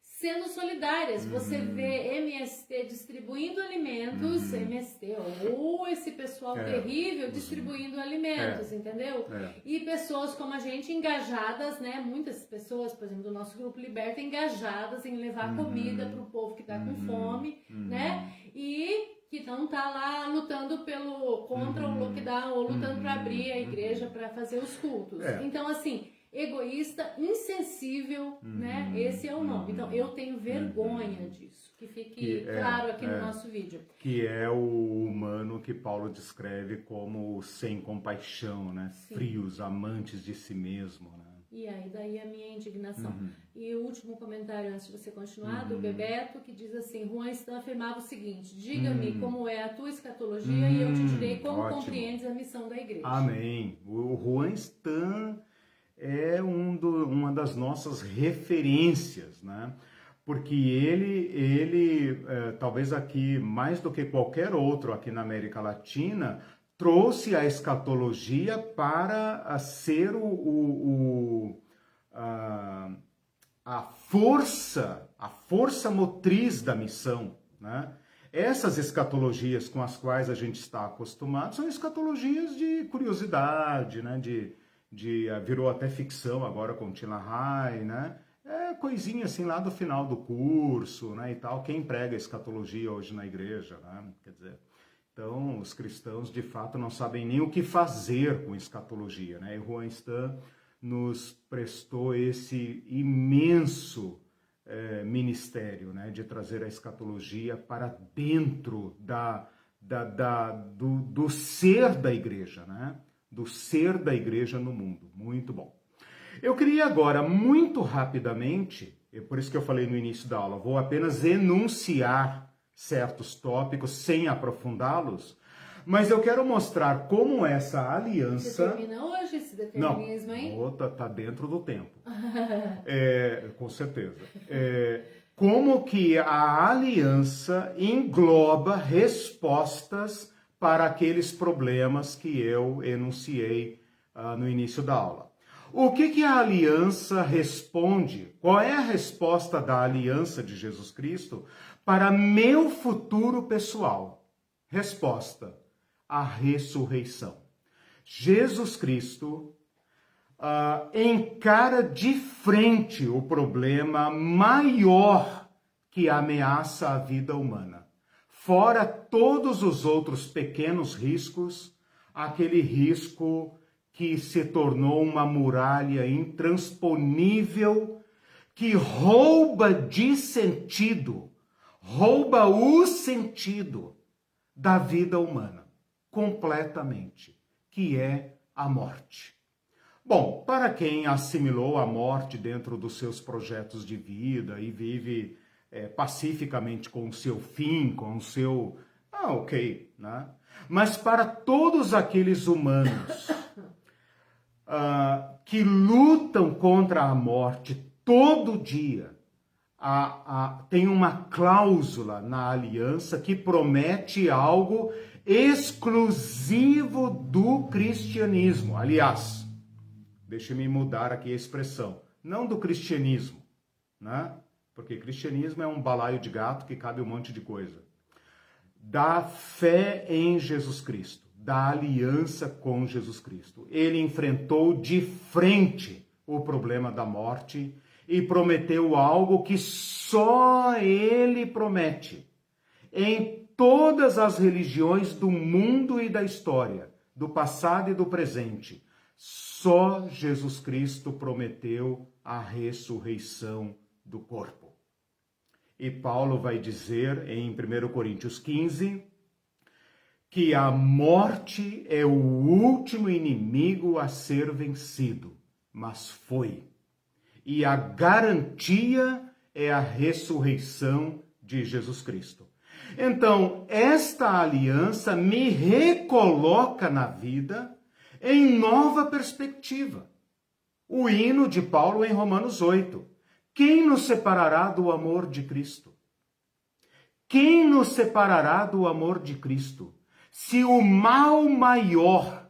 sendo solidárias. Você vê MST distribuindo alimentos, MST, ou esse pessoal terrível distribuindo alimentos, entendeu? E pessoas como a gente engajadas, né? Muitas pessoas, por exemplo, do nosso grupo Liberta, engajadas em levar comida para o povo que está com fome, né? E que não está lá lutando contra o lockdown, ou lutando para abrir a igreja para fazer os cultos. Então, assim, egoísta, insensível, né? Esse é o nome. Então, eu tenho vergonha disso. Que fique claro aqui no nosso vídeo. Que é o humano que Paulo descreve como sem compaixão, né? Sim. Frios, amantes de si mesmo, né? E aí, daí a minha indignação. E o último comentário, antes de você continuar, do Bebeto, que diz assim: Juan Stan afirmava o seguinte: diga-me como é a tua escatologia e eu te direi como compreendes a missão da igreja. Amém. O Juan Stan é uma das nossas referências, né? Porque ele talvez aqui, mais do que qualquer outro aqui na América Latina, trouxe a escatologia para ser a força motriz da missão, né? Essas escatologias com as quais a gente está acostumado são escatologias de curiosidade, né? Virou até ficção agora com Tila Rai, né? Coisinha assim lá do final do curso, né, e tal. Quem prega escatologia hoje na igreja, né? Quer dizer, então os cristãos de fato não sabem nem o que fazer com escatologia, né? E Juan Stan nos prestou esse imenso ministério, né, de trazer a escatologia para dentro do ser da igreja, né? Do ser da igreja no mundo. Muito bom. Eu queria agora, muito rapidamente, por isso que eu falei no início da aula, vou apenas enunciar certos tópicos sem aprofundá-los, mas eu quero mostrar como essa aliança... Você termina hoje esse determinismo, hein? Não, tá dentro do tempo. Com certeza. Como que a aliança engloba respostas para aqueles problemas que eu enunciei no início da aula. O que a aliança responde? Qual é a resposta da aliança de Jesus Cristo para meu futuro pessoal? Resposta: a ressurreição. Jesus Cristo encara de frente o problema maior que ameaça a vida humana. Fora todos os outros pequenos riscos, aquele risco que se tornou uma muralha intransponível, que rouba de sentido, rouba o sentido da vida humana, completamente, que é a morte. Bom, para quem assimilou a morte dentro dos seus projetos de vida e vive pacificamente com o seu fim, com o seu... ok, né? Mas para todos aqueles humanos que lutam contra a morte todo dia, tem uma cláusula na aliança que promete algo exclusivo do cristianismo. Aliás, deixe-me mudar aqui a expressão, não do cristianismo, né? Porque cristianismo é um balaio de gato que cabe um monte de coisa. Da fé em Jesus Cristo, da aliança com Jesus Cristo. Ele enfrentou de frente o problema da morte e prometeu algo que só ele promete. Em todas as religiões do mundo e da história, do passado e do presente, só Jesus Cristo prometeu a ressurreição do corpo. E Paulo vai dizer em 1 Coríntios 15 que a morte é o último inimigo a ser vencido, mas foi. E a garantia é a ressurreição de Jesus Cristo. Então, esta aliança me recoloca na vida em nova perspectiva. O hino de Paulo em Romanos 8. Quem nos separará do amor de Cristo? Quem nos separará do amor de Cristo? Se o mal maior,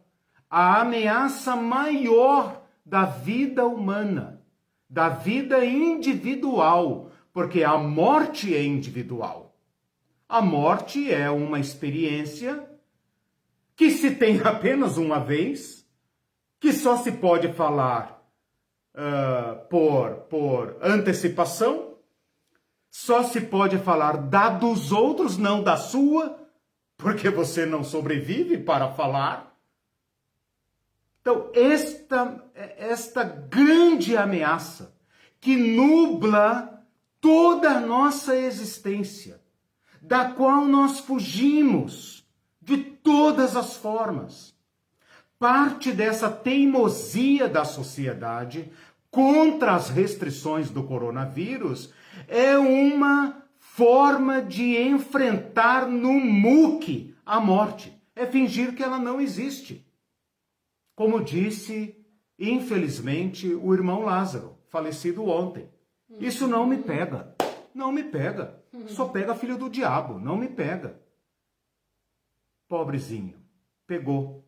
a ameaça maior da vida humana, da vida individual, porque a morte é individual. A morte é uma experiência que se tem apenas uma vez, que só se pode falar por antecipação, só se pode falar da dos outros, não da sua, porque você não sobrevive para falar. Então, esta grande ameaça que nubla toda a nossa existência, da qual nós fugimos de todas as formas. Parte dessa teimosia da sociedade contra as restrições do coronavírus é uma forma de enfrentar no muque a morte. É fingir que ela não existe. Como disse, infelizmente, o irmão Lázaro, falecido ontem. Isso não me pega. Não me pega. Só pega filho do diabo. Não me pega. Pobrezinho. Pegou.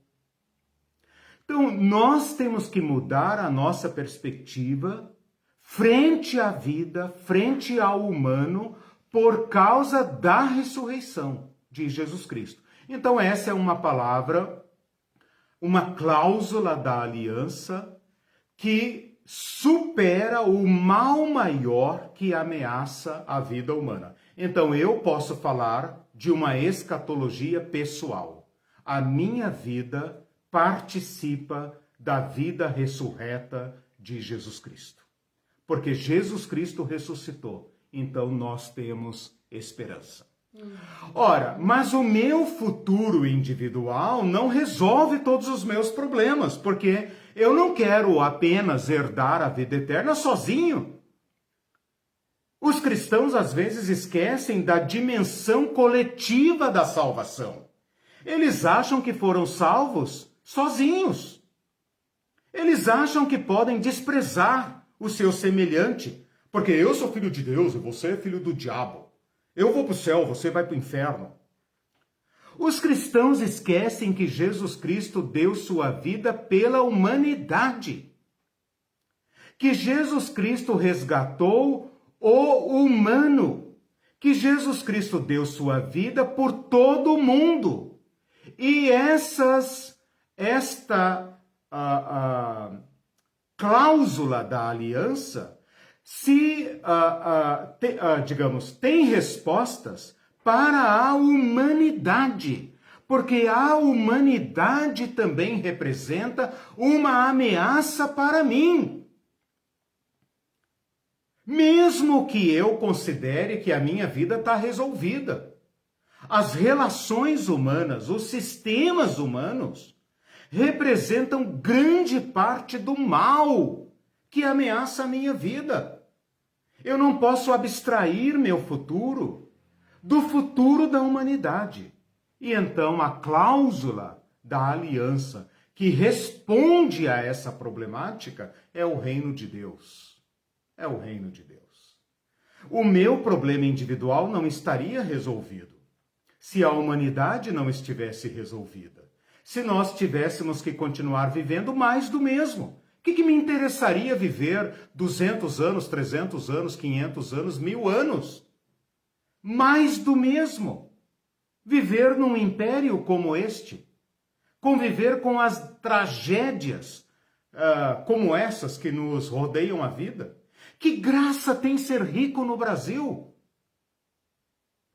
Então, nós temos que mudar a nossa perspectiva frente à vida, frente ao humano, por causa da ressurreição de Jesus Cristo. Então, essa é uma palavra, uma cláusula da aliança que supera o mal maior que ameaça a vida humana. Então, eu posso falar de uma escatologia pessoal. A minha vida participa da vida ressurreta de Jesus Cristo. Porque Jesus Cristo ressuscitou, então nós temos esperança. Ora, mas o meu futuro individual não resolve todos os meus problemas, porque eu não quero apenas herdar a vida eterna sozinho. Os cristãos às vezes esquecem da dimensão coletiva da salvação. Eles acham que foram salvos sozinhos. Eles acham que podem desprezar o seu semelhante, porque eu sou filho de Deus e você é filho do diabo. Eu vou para o céu, você vai para o inferno. Os cristãos esquecem que Jesus Cristo deu sua vida pela humanidade. Que Jesus Cristo resgatou o humano. Que Jesus Cristo deu sua vida por todo o mundo. E esta cláusula da aliança digamos, tem respostas para a humanidade, porque a humanidade também representa uma ameaça para mim. Mesmo que eu considere que a minha vida está resolvida, as relações humanas, os sistemas humanos, representam grande parte do mal que ameaça a minha vida. Eu não posso abstrair meu futuro do futuro da humanidade. E então a cláusula da aliança que responde a essa problemática é o reino de Deus. É o reino de Deus. O meu problema individual não estaria resolvido se a humanidade não estivesse resolvida. Se nós tivéssemos que continuar vivendo mais do mesmo. O que me interessaria viver 200 anos, 300 anos, 500 anos, 1000 anos? Mais do mesmo. Viver num império como este. Conviver com as tragédias como essas que nos rodeiam a vida. Que graça tem ser rico no Brasil?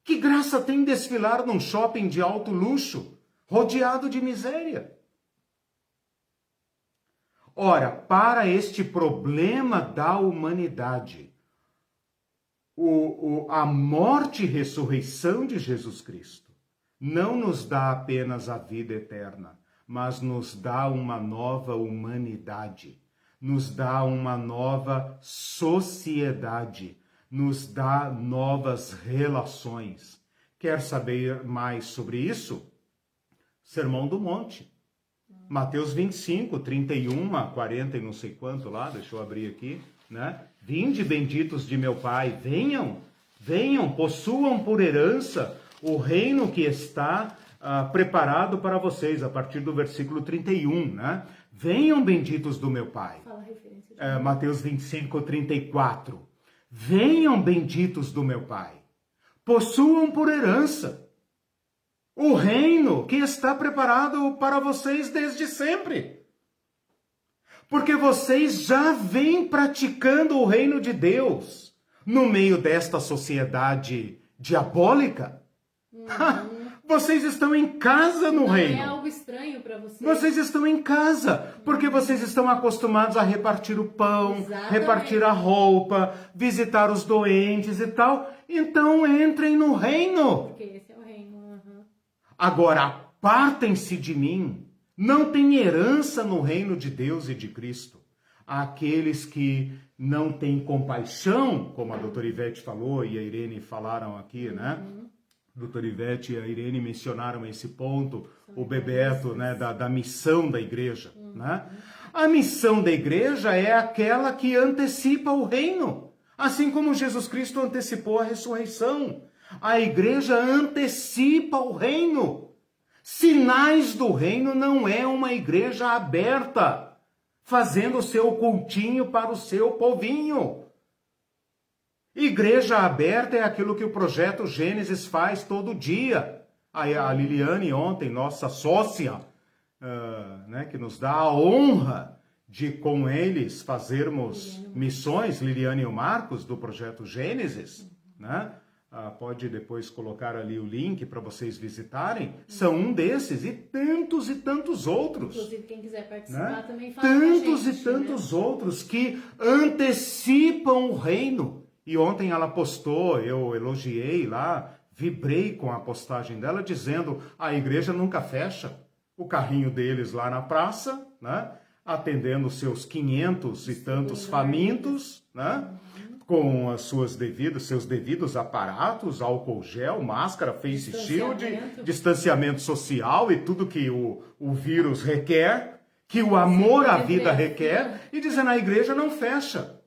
Que graça tem desfilar num shopping de alto luxo, rodeado de miséria? Ora, para este problema da humanidade, a morte e ressurreição de Jesus Cristo não nos dá apenas a vida eterna, mas nos dá uma nova humanidade, nos dá uma nova sociedade, nos dá novas relações. Quer saber mais sobre isso? Sermão do Monte. Mateus 25, 31 a 40 e não sei quanto lá, deixa eu abrir aqui, né? Vinde benditos de meu Pai, venham, possuam por herança o reino que está preparado para vocês, a partir do versículo 31, né? Venham benditos do meu Pai. Fala a referência. Mateus 25, 34. Venham benditos do meu Pai, possuam por herança o reino que está preparado para vocês desde sempre. Porque vocês já vêm praticando o reino de Deus no meio desta sociedade diabólica. Vocês estão em casa no reino. Não é algo estranho para vocês. Vocês estão em casa, porque vocês estão acostumados a repartir o pão, repartir a roupa, visitar os doentes e tal. Então entrem no reino. Porque esse é o reino. Agora, apartem-se de mim. Não tem herança no reino de Deus e de Cristo. Aqueles que não têm compaixão, como a doutora Ivete falou e a Irene falaram aqui, né? A doutora Ivete e a Irene mencionaram esse ponto, o Bebeto, né, da missão da igreja, né? A missão da igreja é aquela que antecipa o reino, assim como Jesus Cristo antecipou a ressurreição. A igreja antecipa o reino. Sinais do reino não é uma igreja aberta, fazendo o seu cultinho para o seu povinho. Igreja aberta é aquilo que o Projeto Gênesis faz todo dia. A Liliane ontem, nossa sócia, né, que nos dá a honra de com eles fazermos missões, Liliane e o Marcos, do Projeto Gênesis, né? Pode depois colocar ali o link para vocês visitarem. São um desses e tantos outros. Inclusive, quem quiser participar, né? Também fala tantos com a gente, e tantos outros que antecipam o reino. E ontem ela postou, eu elogiei lá, vibrei com a postagem dela, dizendo: a igreja nunca fecha. O carrinho deles lá na praça, né? Atendendo seus 500 e tantos famintos, né? Com as seus devidos aparatos, álcool gel, máscara, face shield, distanciamento social e tudo que o vírus requer, que o amor à vida requer, e dizendo: a igreja não fecha.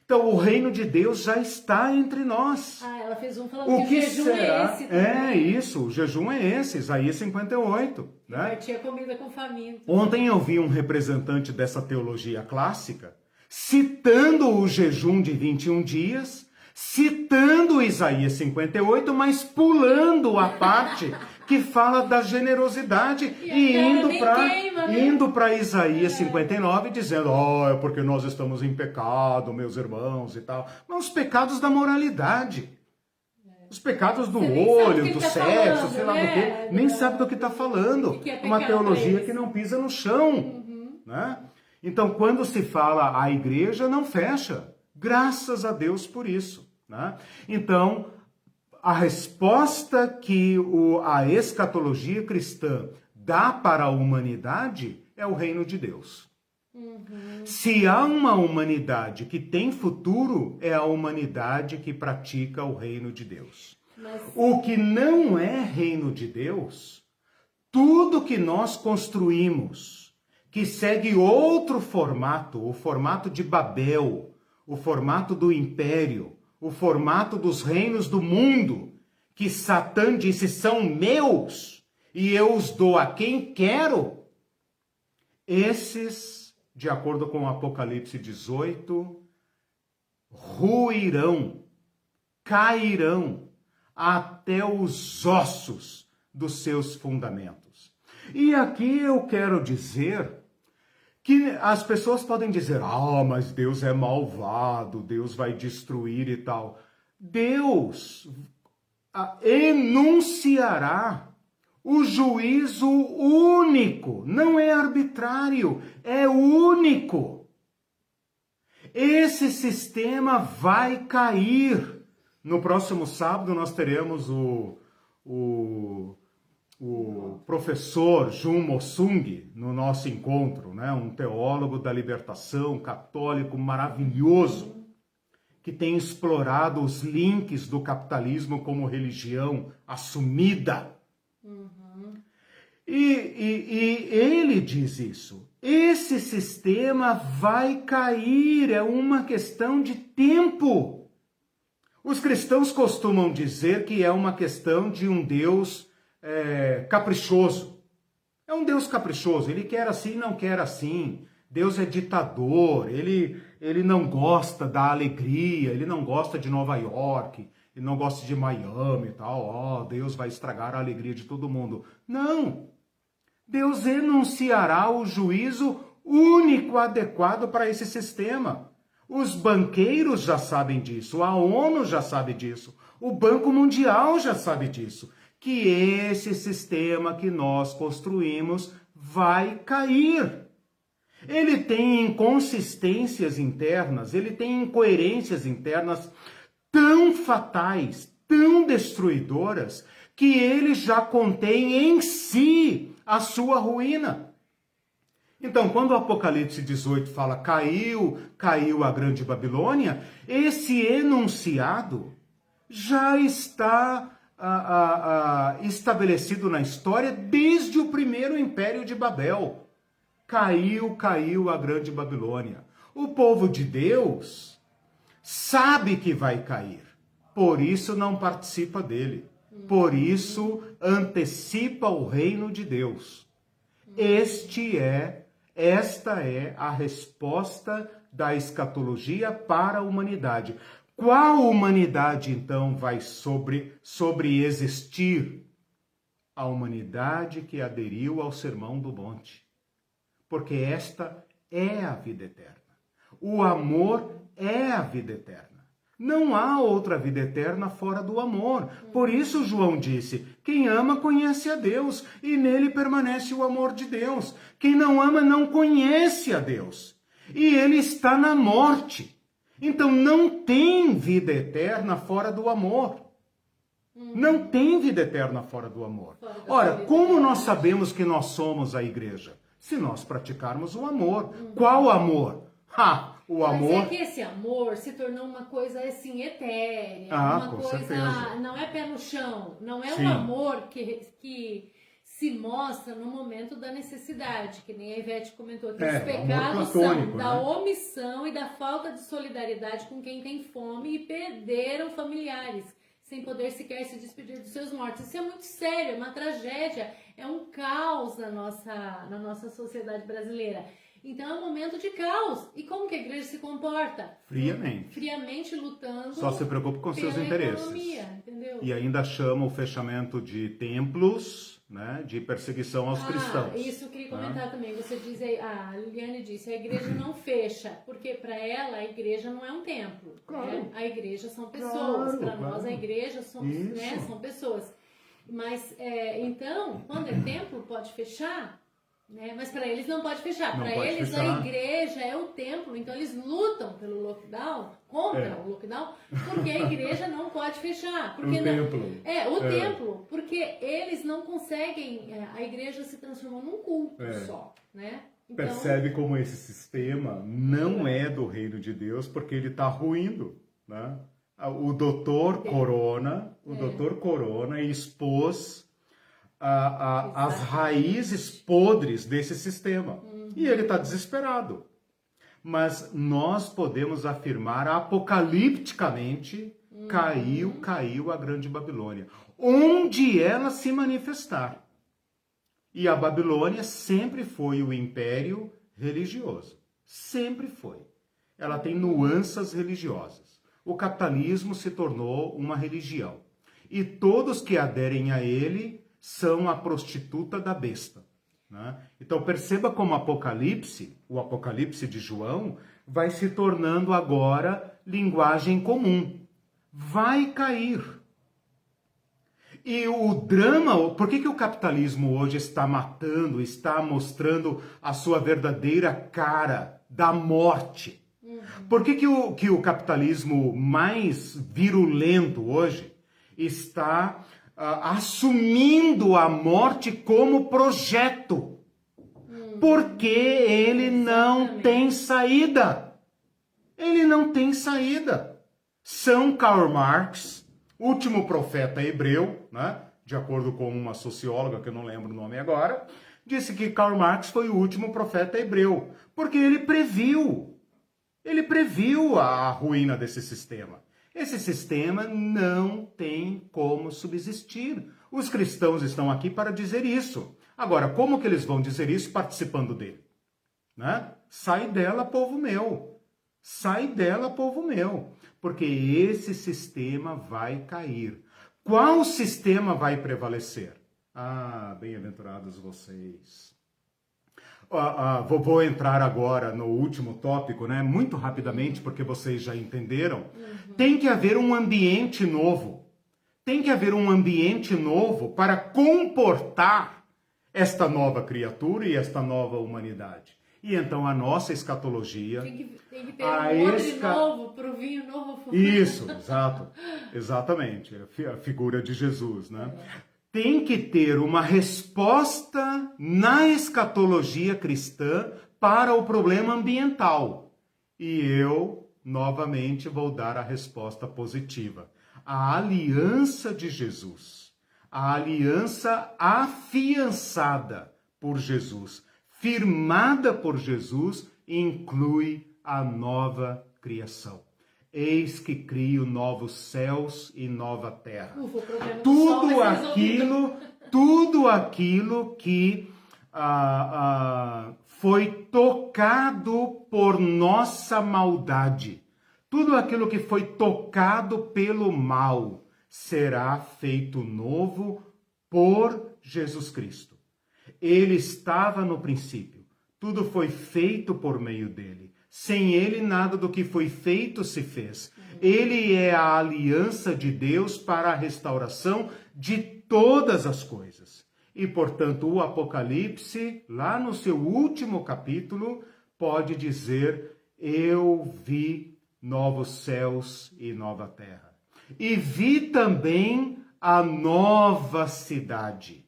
Então o reino de Deus já está entre nós. Ela fez um falando que o jejum será? É esse também. Isso, o jejum é esse, Isaías 58. Né? Repartia comida com faminto. Ontem eu vi um representante dessa teologia clássica citando o jejum de 21 dias, citando Isaías 58, mas pulando a parte que fala da generosidade e indo para Isaías 59 dizendo, é porque nós estamos em pecado, meus irmãos e tal. Mas os pecados da moralidade, os pecados do olho, do sexo, sei lá do quê, nem sabe do que está falando. Uma teologia que não pisa no chão, né? Então, quando se fala a igreja, não fecha. Graças a Deus por isso, né? Então, a resposta que a escatologia cristã dá para a humanidade é o reino de Deus. Se há uma humanidade que tem futuro, é a humanidade que pratica o reino de Deus. O que não é reino de Deus, tudo que nós construímos, que segue outro formato, o formato de Babel, o formato do império, o formato dos reinos do mundo, que Satã disse são meus e eu os dou a quem quero, esses, de acordo com o Apocalipse 18, ruirão, cairão até os ossos dos seus fundamentos. E aqui eu quero dizer que as pessoas podem dizer, mas Deus é malvado, Deus vai destruir e tal. Deus enunciará o juízo único, não é arbitrário, é único. Esse sistema vai cair. No próximo sábado nós teremos o professor Jun Mo-sung no nosso encontro, né? Um teólogo da libertação, católico maravilhoso, que tem explorado os links do capitalismo como religião assumida. E ele diz isso. Esse sistema vai cair, é uma questão de tempo. Os cristãos costumam dizer que é uma questão de um Deus caprichoso. É um Deus caprichoso, ele quer assim, não quer assim. Deus é ditador, ele não gosta da alegria, ele não gosta de Nova York, ele não gosta de Miami e tal. Deus vai estragar a alegria de todo mundo. Não! Deus enunciará o juízo único adequado para esse sistema. Os banqueiros já sabem disso, a ONU já sabe disso, o Banco Mundial já sabe disso, que esse sistema que nós construímos vai cair. Ele tem inconsistências internas, ele tem incoerências internas tão fatais, tão destruidoras, que ele já contém em si a sua ruína. Então, quando o Apocalipse 18 fala caiu a grande Babilônia, esse enunciado já está estabelecido na história desde o primeiro império de Babel. Caiu a grande Babilônia. O povo de Deus sabe que vai cair, por isso não participa dele. Por isso antecipa o reino de Deus. Esta é a resposta da escatologia para a humanidade. Qual humanidade, então, vai sobreexistir? A humanidade que aderiu ao Sermão do Monte. Porque esta é a vida eterna. O amor é a vida eterna. Não há outra vida eterna fora do amor. Por isso João disse, quem ama conhece a Deus e nele permanece o amor de Deus. Quem não ama não conhece a Deus e ele está na morte. Então não tem vida eterna fora do amor. Não tem vida eterna fora do amor. Ora, como nós sabemos que nós somos a igreja? Se nós praticarmos o amor. Qual amor? O amor... Mas é que esse amor se tornou uma coisa assim etérea, uma com coisa, certeza. não é pé no chão, não é Sim. um amor que se mostra no momento da necessidade, que nem a Ivete comentou, que os pecados são da omissão e da falta de solidariedade com quem tem fome e perderam familiares, sem poder sequer se despedir dos seus mortos. Isso é muito sério, é uma tragédia, é um caos na nossa sociedade brasileira. Então é um momento de caos. E como que a igreja se comporta? Friamente. Friamente lutando. Só se preocupa com seus interesses. Economia, entendeu? E ainda chama o fechamento de templos, né, de perseguição aos cristãos. Isso eu queria comentar também. Você diz aí, a Liliane disse, a igreja não fecha, porque para ela a igreja não é um templo. Claro. Né? A igreja são pessoas. Para nós a igreja são pessoas. Mas então, quando é templo, pode fechar. Né? Mas para eles não pode fechar. Para eles fechar. A igreja é o templo, então eles lutam pelo lockdown, contra o lockdown, porque a igreja não pode fechar. Porque o templo. Templo, porque eles não conseguem, a igreja se transformou num culto só, né? Então, percebe como esse sistema não é do reino de Deus, porque ele está ruindo, né? O doutor Corona expôs as raízes podres desse sistema. E ele está desesperado. Mas nós podemos afirmar apocalipticamente, caiu a grande Babilônia. Onde ela se manifestar. E a Babilônia sempre foi o império religioso. Sempre foi. Ela tem nuances religiosas. O capitalismo se tornou uma religião. E todos que aderem a ele são a prostituta da besta. Né? Então perceba como o Apocalipse de João, vai se tornando agora linguagem comum. Vai cair. E o drama, por que o capitalismo hoje está matando, está mostrando a sua verdadeira cara da morte? Por que o capitalismo mais virulento hoje está assumindo a morte como projeto? Porque ele não tem saída. Ele não tem saída. São Karl Marx, último profeta hebreu, né? De acordo com uma socióloga, que eu não lembro o nome agora, disse que Karl Marx foi o último profeta hebreu, porque ele previu a ruína desse sistema. Esse sistema não tem como subsistir. Os cristãos estão aqui para dizer isso. Agora, como que eles vão dizer isso participando dele? Né? Sai dela, povo meu. Sai dela, povo meu. Porque esse sistema vai cair. Qual sistema vai prevalecer? Ah, bem-aventurados vocês. Vou entrar agora no último tópico, né? Muito rapidamente, porque vocês já entenderam. Tem que haver um ambiente novo. Tem que haver um ambiente novo para comportar esta nova criatura e esta nova humanidade. E então a nossa escatologia... Tem que ter um odre novo para o vinho novo. Isso, exatamente. A figura de Jesus, né? Tem que ter uma resposta na escatologia cristã para o problema ambiental. E eu, novamente, vou dar a resposta positiva. A aliança de Jesus, a aliança afiançada por Jesus, firmada por Jesus, inclui a nova criação. Eis que crio novos céus e nova terra. Tudo aquilo que foi tocado por nossa maldade, tudo aquilo que foi tocado pelo mal, será feito novo por Jesus Cristo. Ele estava no princípio, tudo foi feito por meio dele. Sem ele, nada do que foi feito se fez. Ele é a aliança de Deus para a restauração de todas as coisas. E, portanto, o Apocalipse, lá no seu último capítulo, pode dizer: eu vi novos céus e nova terra. E vi também a nova cidade.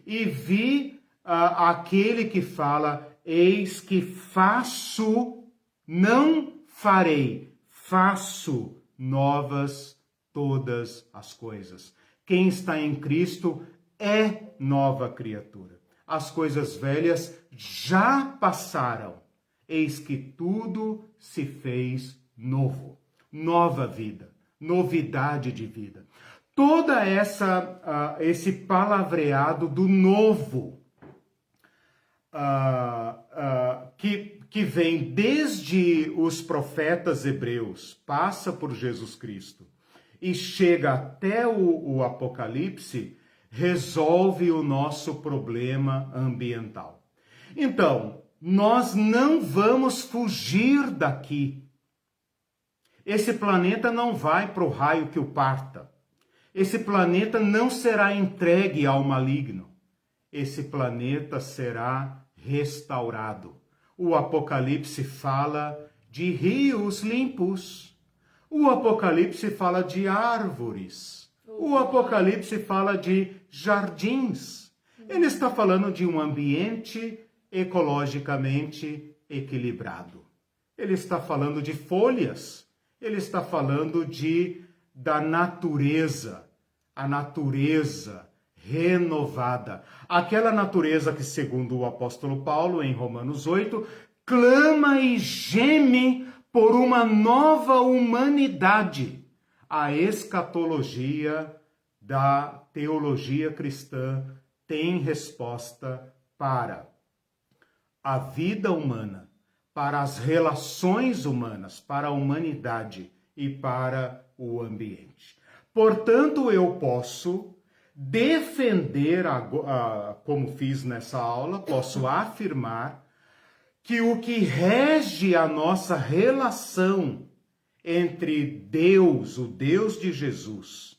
E vi aquele que fala: eis que faço... Não farei, faço novas todas as coisas. Quem está em Cristo é nova criatura. As coisas velhas já passaram. Eis que tudo se fez novo. Nova vida, novidade de vida. Toda esse palavreado do novo, que que vem desde os profetas hebreus, passa por Jesus Cristo e chega até o Apocalipse, resolve o nosso problema ambiental. Então, nós não vamos fugir daqui. Esse planeta não vai para o raio que o parta. Esse planeta não será entregue ao maligno. Esse planeta será restaurado. O Apocalipse fala de rios limpos. O Apocalipse fala de árvores. O Apocalipse fala de jardins. Ele está falando de um ambiente ecologicamente equilibrado. Ele está falando de folhas. Ele está falando da natureza. A natureza renovada. Aquela natureza que, segundo o apóstolo Paulo, em Romanos 8, clama e geme por uma nova humanidade. A escatologia da teologia cristã tem resposta para a vida humana, para as relações humanas, para a humanidade e para o ambiente. Portanto, eu posso defender, como fiz nessa aula, posso afirmar que o que rege a nossa relação entre Deus, o Deus de Jesus,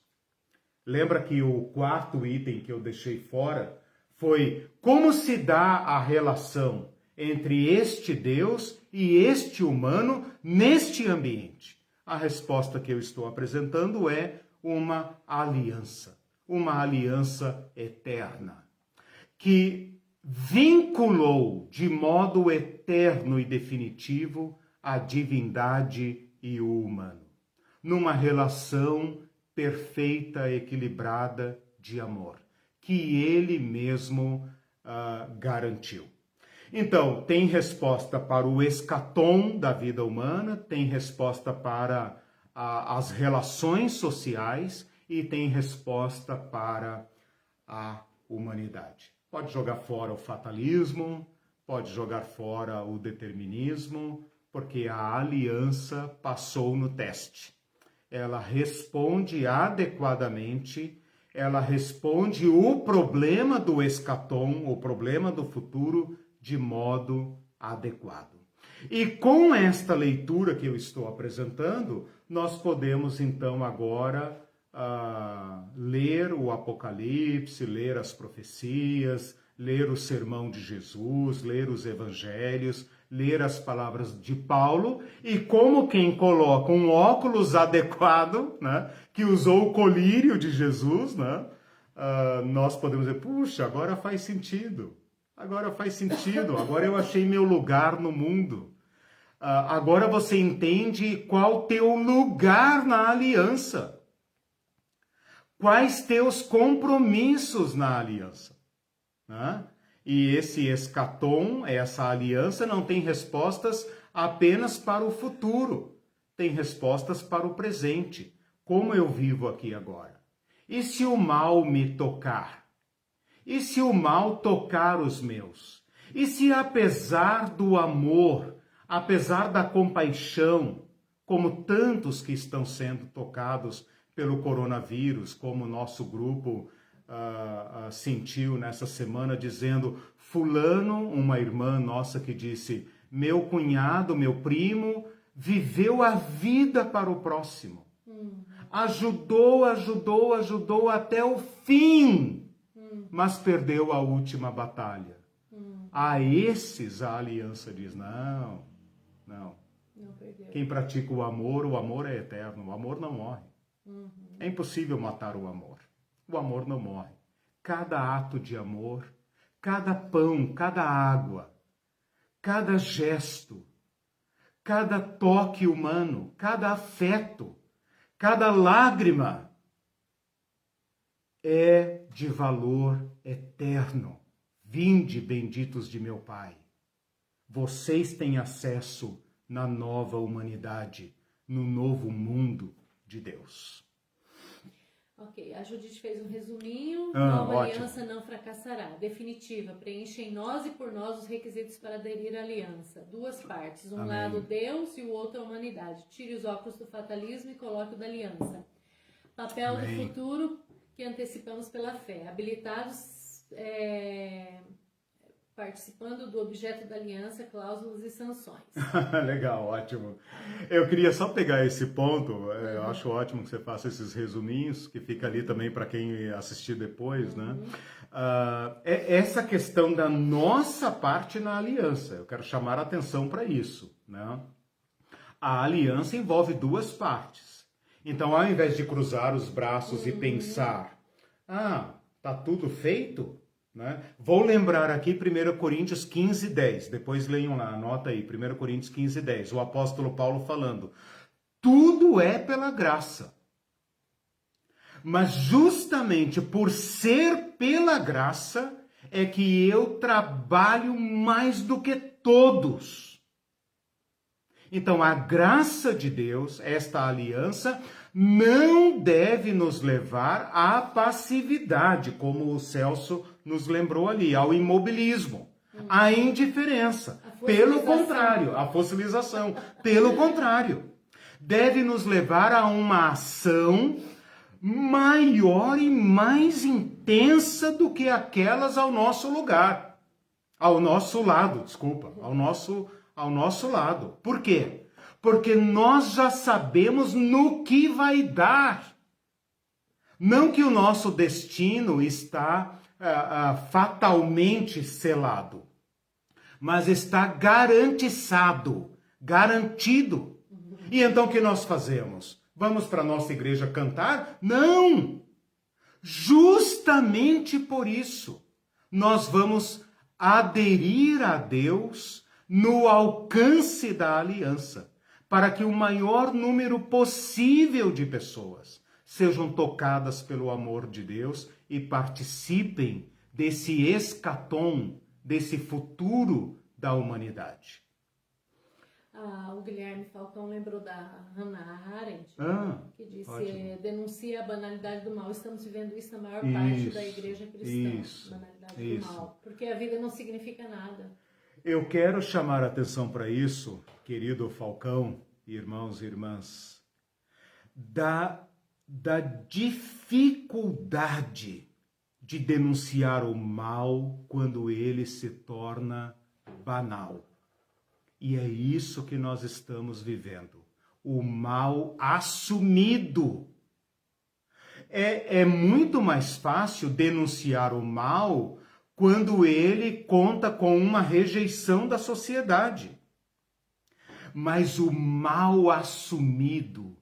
lembra que o quarto item que eu deixei fora foi como se dá a relação entre este Deus e este humano neste ambiente. A resposta que eu estou apresentando é uma aliança eterna, que vinculou de modo eterno e definitivo a divindade e o humano, numa relação perfeita, equilibrada de amor, que ele mesmo garantiu. Então, tem resposta para o escatom da vida humana, tem resposta para as relações sociais e tem resposta para a humanidade. Pode jogar fora o fatalismo, pode jogar fora o determinismo, porque a aliança passou no teste. Ela responde adequadamente, ela responde o problema do escatom, o problema do futuro, de modo adequado. E com esta leitura que eu estou apresentando, nós podemos então agora ler o Apocalipse, ler as profecias, ler o sermão de Jesus, ler os evangelhos, ler as palavras de Paulo e como quem coloca um óculos adequado, né, que usou o colírio de Jesus, né, nós podemos dizer, puxa, agora faz sentido, agora eu achei meu lugar no mundo. Agora você entende qual teu lugar na aliança. Quais teus compromissos na aliança? Né? E esse escatom, essa aliança, não tem respostas apenas para o futuro. Tem respostas para o presente. Como eu vivo aqui agora? E se o mal me tocar? E se o mal tocar os meus? E se apesar do amor, apesar da compaixão, como tantos que estão sendo tocados pelo coronavírus, como o nosso grupo sentiu nessa semana, dizendo, fulano, uma irmã nossa que disse, meu cunhado, meu primo, viveu a vida para o próximo. Ajudou até o fim, mas perdeu a última batalha. A esses a aliança diz, não. Quem pratica o amor é eterno, o amor não morre. É impossível matar o amor não morre. Cada ato de amor, cada pão, cada água, cada gesto, cada toque humano, cada afeto, cada lágrima é de valor eterno. Vinde, benditos de meu Pai. Vocês têm acesso na nova humanidade, no novo mundo de Deus. Ok, a Judite fez um resuminho. Nova ótimo. aliança não fracassará. Definitiva, preenche em nós e por nós os requisitos para aderir à aliança. Duas partes, um Amém. lado Deus e o outro a humanidade. Tire os óculos do fatalismo e coloque o da aliança. Papel Amém. do futuro que antecipamos pela fé. Habilitados, participando do objeto da aliança, cláusulas e sanções. Legal, ótimo. Eu queria só pegar esse ponto, eu acho ótimo que você faça esses resuminhos, que fica ali também para quem assistir depois, né? Essa questão da nossa parte na aliança, eu quero chamar a atenção para isso, né? A aliança envolve duas partes. Então, ao invés de cruzar os braços e pensar, tá tudo feito, né? Vou lembrar aqui 1 Coríntios 15, 10. Depois leiam lá, anota aí, 1 Coríntios 15, 10. O apóstolo Paulo falando, tudo é pela graça. Mas justamente por ser pela graça é que eu trabalho mais do que todos. Então, a graça de Deus, esta aliança, não deve nos levar à passividade, como o Celso nos lembrou ali, ao imobilismo, à indiferença. Pelo contrário, à fossilização. Pelo contrário, deve nos levar a uma ação maior e mais intensa do que aquelas ao nosso lugar. Ao nosso lado, desculpa, ao nosso lado. Por quê? Porque nós já sabemos no que vai dar. Não que o nosso destino está fatalmente selado, mas está garantizado, garantido. E então o que nós fazemos? Vamos para a nossa igreja cantar? Não! Justamente por isso, nós vamos aderir a Deus no alcance da aliança, para que o maior número possível de pessoas sejam tocadas pelo amor de Deus e participem desse escatom, desse futuro da humanidade. O Guilherme Falcão lembrou da Hannah Arendt, que disse, denuncia a banalidade do mal. Estamos vivendo isso na maior parte da igreja cristã, banalidade do mal, porque a vida não significa nada. Eu quero chamar a atenção para isso, querido Falcão, irmãos e irmãs, da dificuldade de denunciar o mal quando ele se torna banal. E é isso que nós estamos vivendo. O mal assumido. É muito mais fácil denunciar o mal quando ele conta com uma rejeição da sociedade. Mas o mal assumido,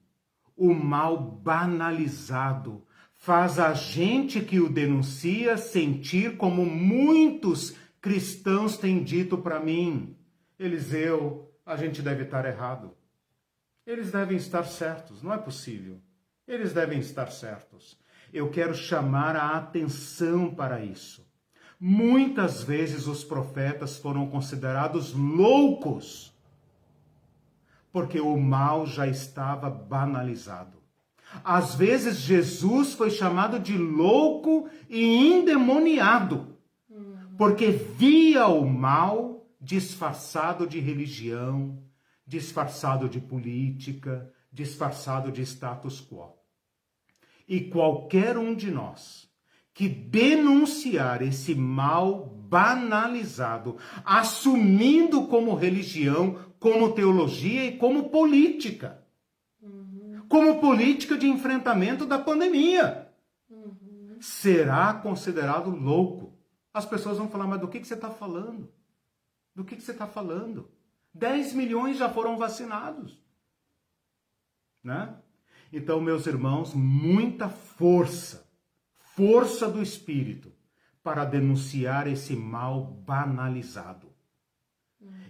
o mal banalizado, faz a gente que o denuncia sentir como muitos cristãos têm dito para mim. Eliseu, a gente deve estar errado. Eles devem estar certos, não é possível. Eles devem estar certos. Eu quero chamar a atenção para isso. Muitas vezes os profetas foram considerados loucos, porque o mal já estava banalizado. Às vezes Jesus foi chamado de louco e endemoniado, porque via o mal disfarçado de religião, disfarçado de política, disfarçado de status quo. E qualquer um de nós que denunciar esse mal banalizado, assumindo como religião, como teologia e como política, como política de enfrentamento da pandemia, será considerado louco. As pessoas vão falar, mas do que você está falando? Do que você está falando? 10 milhões já foram vacinados. Né? Então, meus irmãos, muita força do Espírito para denunciar esse mal banalizado.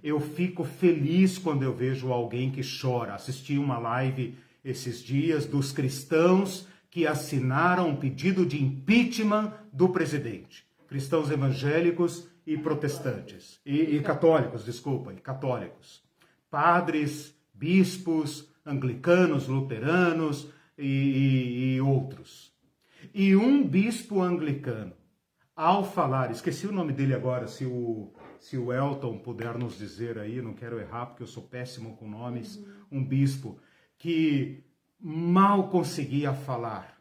Eu fico feliz quando eu vejo alguém que chora. Assisti uma live esses dias dos cristãos que assinaram um pedido de impeachment do presidente. Cristãos evangélicos e protestantes, e católicos, desculpa, e católicos, padres, bispos, anglicanos, luteranos e outros. E um bispo anglicano, ao falar, esqueci o nome dele agora, se o Elton puder nos dizer aí, não quero errar porque eu sou péssimo com nomes, um bispo que mal conseguia falar,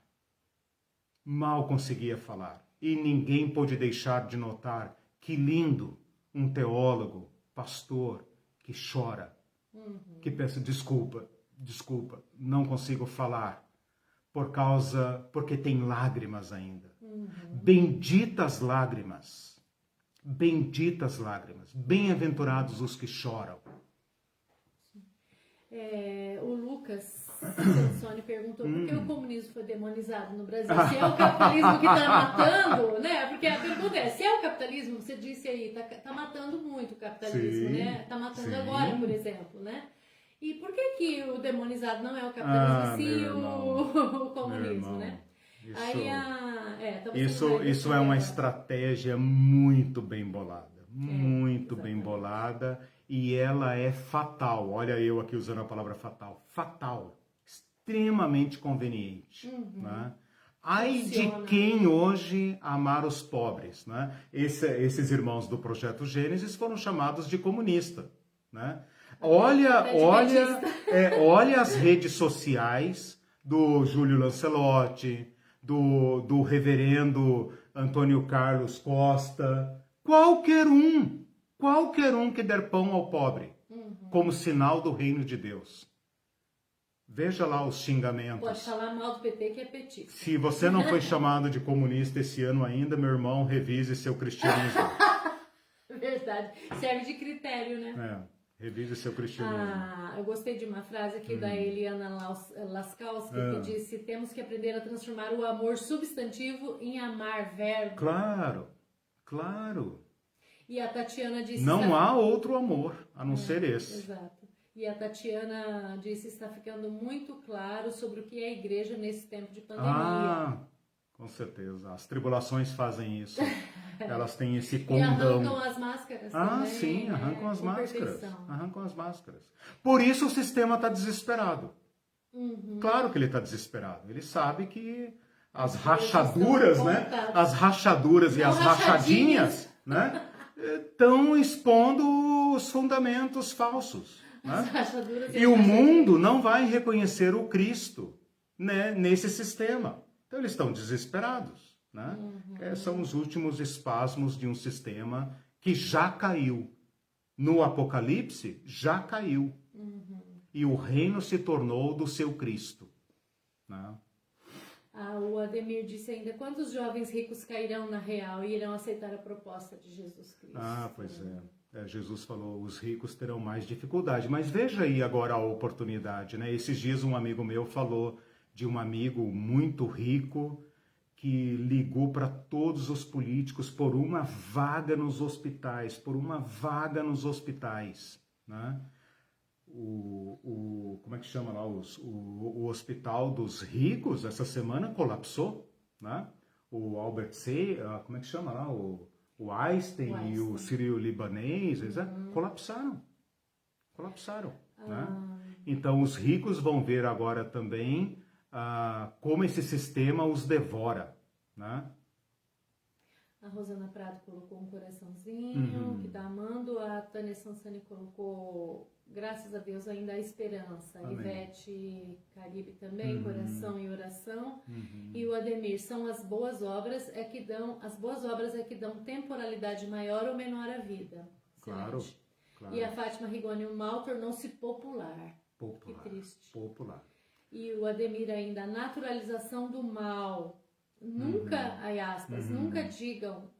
e ninguém pôde deixar de notar que lindo um teólogo, pastor, que chora, que peça desculpa, não consigo falar, porque tem lágrimas ainda. Benditas lágrimas, bem-aventurados os que choram. O Lucas Sansoni perguntou por que o comunismo foi demonizado no Brasil. Se é o capitalismo que está matando, né? Porque a pergunta é, se é o capitalismo, você disse aí, tá matando muito o capitalismo, né? Está matando agora, por exemplo, né? E por que o demonizado não é o capitalismo, sim o comunismo, né? Isso é uma estratégia muito bem bolada, bem bolada, e ela é fatal. Olha eu aqui usando a palavra fatal, extremamente conveniente, né? Ai de quem hoje amar os pobres, né? Esses irmãos do Projeto Gênesis foram chamados de comunista, né? Olha as redes sociais do Júlio Lancelotti, do reverendo Antônio Carlos Costa, qualquer um que der pão ao pobre, como sinal do reino de Deus. Veja lá os xingamentos. Pode falar mal do PT que é petista. Se você não foi chamado de comunista esse ano ainda, meu irmão, revise seu cristianismo. Verdade. Serve de critério, né? Revise seu cristianismo. Eu gostei de uma frase aqui da Eliana Laskowski, que disse: temos que aprender a transformar o amor substantivo em amar verbo. Claro. E a Tatiana disse... Não há outro amor, a não ser esse. Exato. E a Tatiana disse: está ficando muito claro sobre o que é a igreja nesse tempo de pandemia. Com certeza. As tribulações fazem isso. Elas têm esse condão. E arrancam as máscaras também. Sim, arrancam as máscaras. Por isso o sistema está desesperado. Claro que ele está desesperado. Ele sabe que as rachaduras, né? As rachaduras e as rachadinhas, né? Estão expondo os fundamentos falsos. Né? E o mundo não vai reconhecer o Cristo, né, nesse sistema. Então eles estão desesperados. Né? São os últimos espasmos de um sistema que já caiu. No Apocalipse, já caiu. E o reino se tornou do seu Cristo. Né? O Ademir disse ainda: quantos jovens ricos cairão na real e irão aceitar a proposta de Jesus Cristo? Pois é. Jesus falou, os ricos terão mais dificuldade. Mas veja aí agora a oportunidade. Né? Esses dias um amigo meu falou de um amigo muito rico que ligou para todos os políticos por uma vaga nos hospitais, né? Como é que chama lá? O hospital dos ricos, essa semana, colapsou, né? O Albert Sei, como é que chama lá? O Einstein e o Sírio-Libanês, colapsaram. Né? Então, os ricos vão ver agora também como esse sistema os devora. Né? A Rosana Prado colocou um coraçãozinho, que está amando. A Tânia Sansani colocou: graças a Deus ainda há esperança. Amém. Ivete Caribe também, coração e oração. E o Ademir: são as boas obras que dão temporalidade maior ou menor à vida. Claro. E a Fátima Rigoni: o mal tornou-se popular. Que triste. Popular. E o Ademir ainda: a naturalização do mal. Nunca, aí aspas, nunca digam,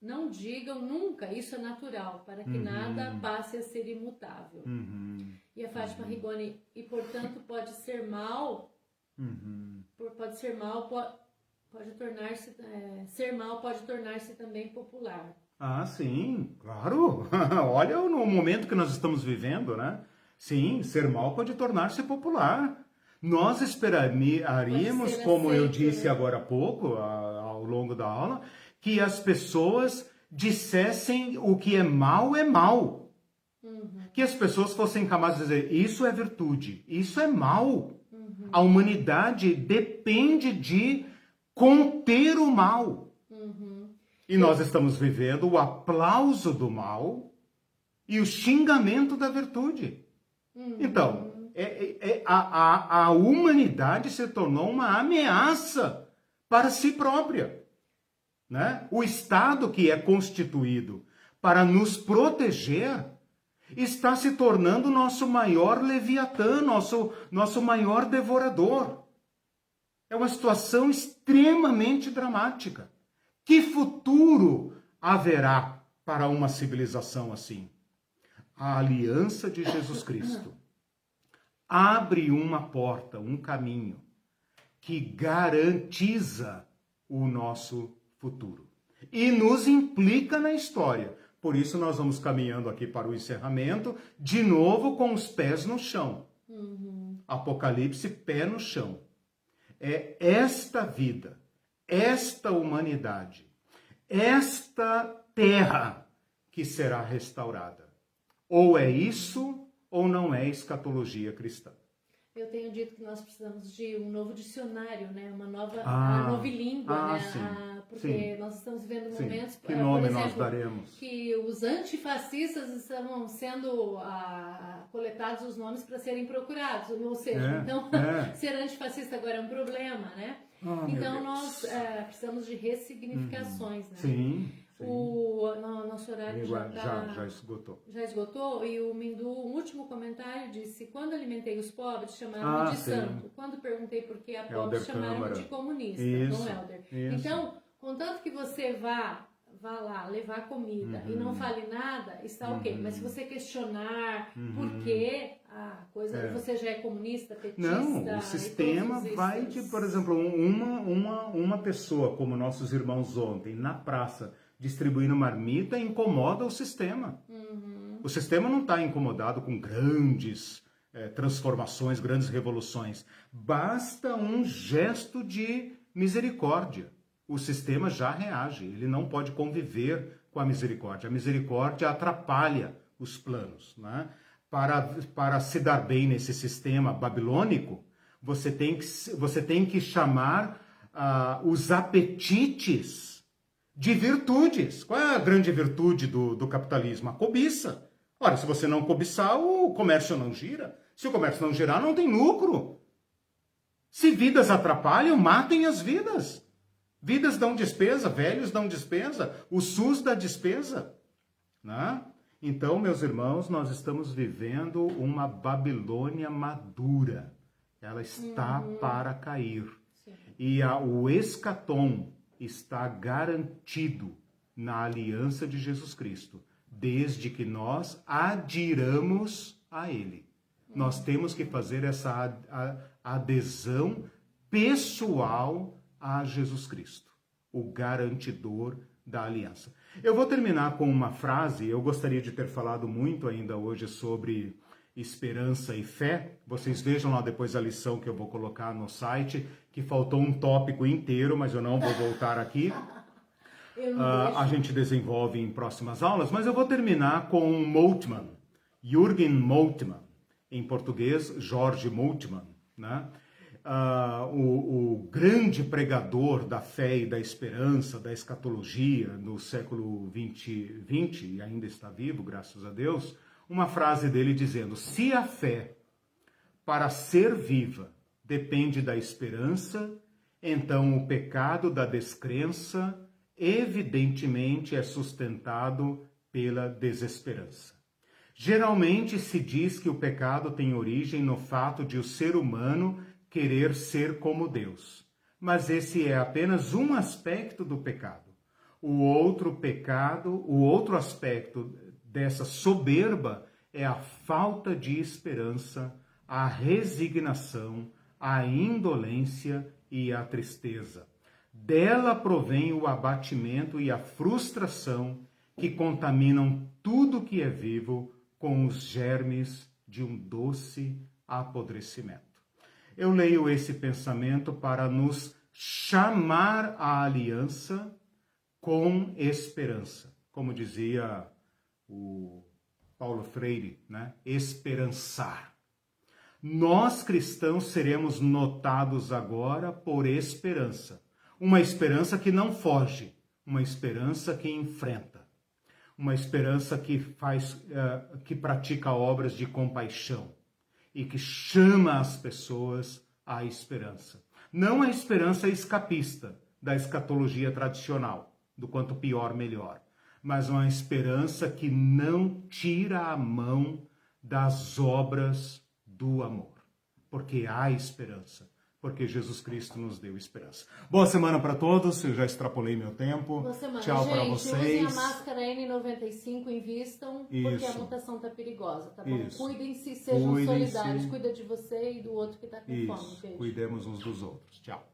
não digam nunca, isso é natural, para que nada passe a ser imutável. E a Fátima Rigoni: e portanto pode ser mal, pode tornar-se, ser mal pode tornar-se também popular. Sim, claro. Olha no momento que nós estamos vivendo, né? Sim, ser mal pode tornar-se popular. Nós esperaríamos, como eu disse agora há pouco, ao longo da aula, que as pessoas dissessem o que é mal é mal. Que as pessoas fossem capazes de dizer, isso é virtude, isso é mal. A humanidade depende de conter o mal. E nós estamos vivendo o aplauso do mal e o xingamento da virtude. Então, a humanidade se tornou uma ameaça para si própria. Né? O Estado que é constituído para nos proteger está se tornando nosso maior leviatã, nosso maior devorador. É uma situação extremamente dramática. Que futuro haverá para uma civilização assim? A aliança de Jesus Cristo abre uma porta, um caminho que garantiza o nosso futuro e nos implica na história. Por isso nós vamos caminhando aqui para o encerramento, de novo com os pés no chão. Apocalipse, pé no chão. É esta vida, esta humanidade, esta terra que será restaurada. Ou é isso, ou não é escatologia cristã. Eu tenho dito que nós precisamos de um novo dicionário, né? Uma nova língua, né? Porque nós estamos vivendo momentos, que nome por exemplo, nós daremos? Que os antifascistas estão sendo coletados os nomes para serem procurados, ou seja, ser antifascista agora é um problema, né? Então nós precisamos de ressignificações, né? Sim. O nosso horário já esgotou. Já esgotou, e o Mindu, o último comentário, disse: quando alimentei os pobres, chamaram-me de santo. Quando perguntei por que a pobres, chamaram-me de comunista, não Helder. Então, contanto que você vá lá levar comida e não fale nada, está ok. Mas se você questionar por quê, você já é comunista, petista... Não, o sistema vai de, por exemplo, uma pessoa, como nossos irmãos ontem, na praça, distribuindo marmita, incomoda o sistema. O sistema não está incomodado com grandes transformações, grandes revoluções. Basta um gesto de misericórdia. O sistema já reage, ele não pode conviver com a misericórdia. A misericórdia atrapalha os planos. Né? Para se dar bem nesse sistema babilônico, você tem que chamar os apetites de virtudes. Qual é a grande virtude do capitalismo? A cobiça. Ora, se você não cobiçar, o comércio não gira. Se o comércio não girar, não tem lucro. Se vidas atrapalham, matem as vidas. Vidas dão despesa, velhos dão despesa, o SUS dá despesa. Né? Então, meus irmãos, nós estamos vivendo uma Babilônia madura. Ela está para cair. Sim. E o escatom está garantido na aliança de Jesus Cristo, desde que nós adiramos a Ele. Nós temos que fazer essa adesão pessoal a Jesus Cristo, o garantidor da aliança. Eu vou terminar com uma frase. Eu gostaria de ter falado muito ainda hoje sobre esperança e fé. Vocês vejam lá depois a lição que eu vou colocar no site, que faltou um tópico inteiro, mas eu não vou voltar aqui. A gente desenvolve em próximas aulas, mas eu vou terminar com Moltmann, Jürgen Moltmann, em português, Jorge Moltmann, né? O grande pregador da fé e da esperança, da escatologia no século XX, e ainda está vivo, graças a Deus, uma frase dele dizendo: se a fé, para ser viva, depende da esperança, então o pecado da descrença evidentemente é sustentado pela desesperança. Geralmente se diz que o pecado tem origem no fato de o ser humano querer ser como Deus. Mas esse é apenas um aspecto do pecado. O outro aspecto dessa soberba é a falta de esperança, a resignação, a indolência e a tristeza. Dela provém o abatimento e a frustração que contaminam tudo que é vivo com os germes de um doce apodrecimento. Eu leio esse pensamento para nos chamar à aliança com esperança. Como dizia o Paulo Freire, né? Esperançar. Nós cristãos seremos notados agora por esperança. Uma esperança que não foge, uma esperança que enfrenta. Uma esperança que pratica obras de compaixão e que chama as pessoas à esperança. Não a esperança escapista da escatologia tradicional, do quanto pior, melhor, mas uma esperança que não tira a mão das obras do amor, porque há esperança. Porque Jesus Cristo nos deu esperança. Boa semana para todos. Eu já extrapolei meu tempo. Boa semana. Tchau para vocês. Usem a máscara N95, invistam, porque a mutação tá perigosa, tá bom? Cuidem-se, sejam solidários. Cuida de você e do outro que tá com fome. Beijo. Cuidemos uns dos outros. Tchau.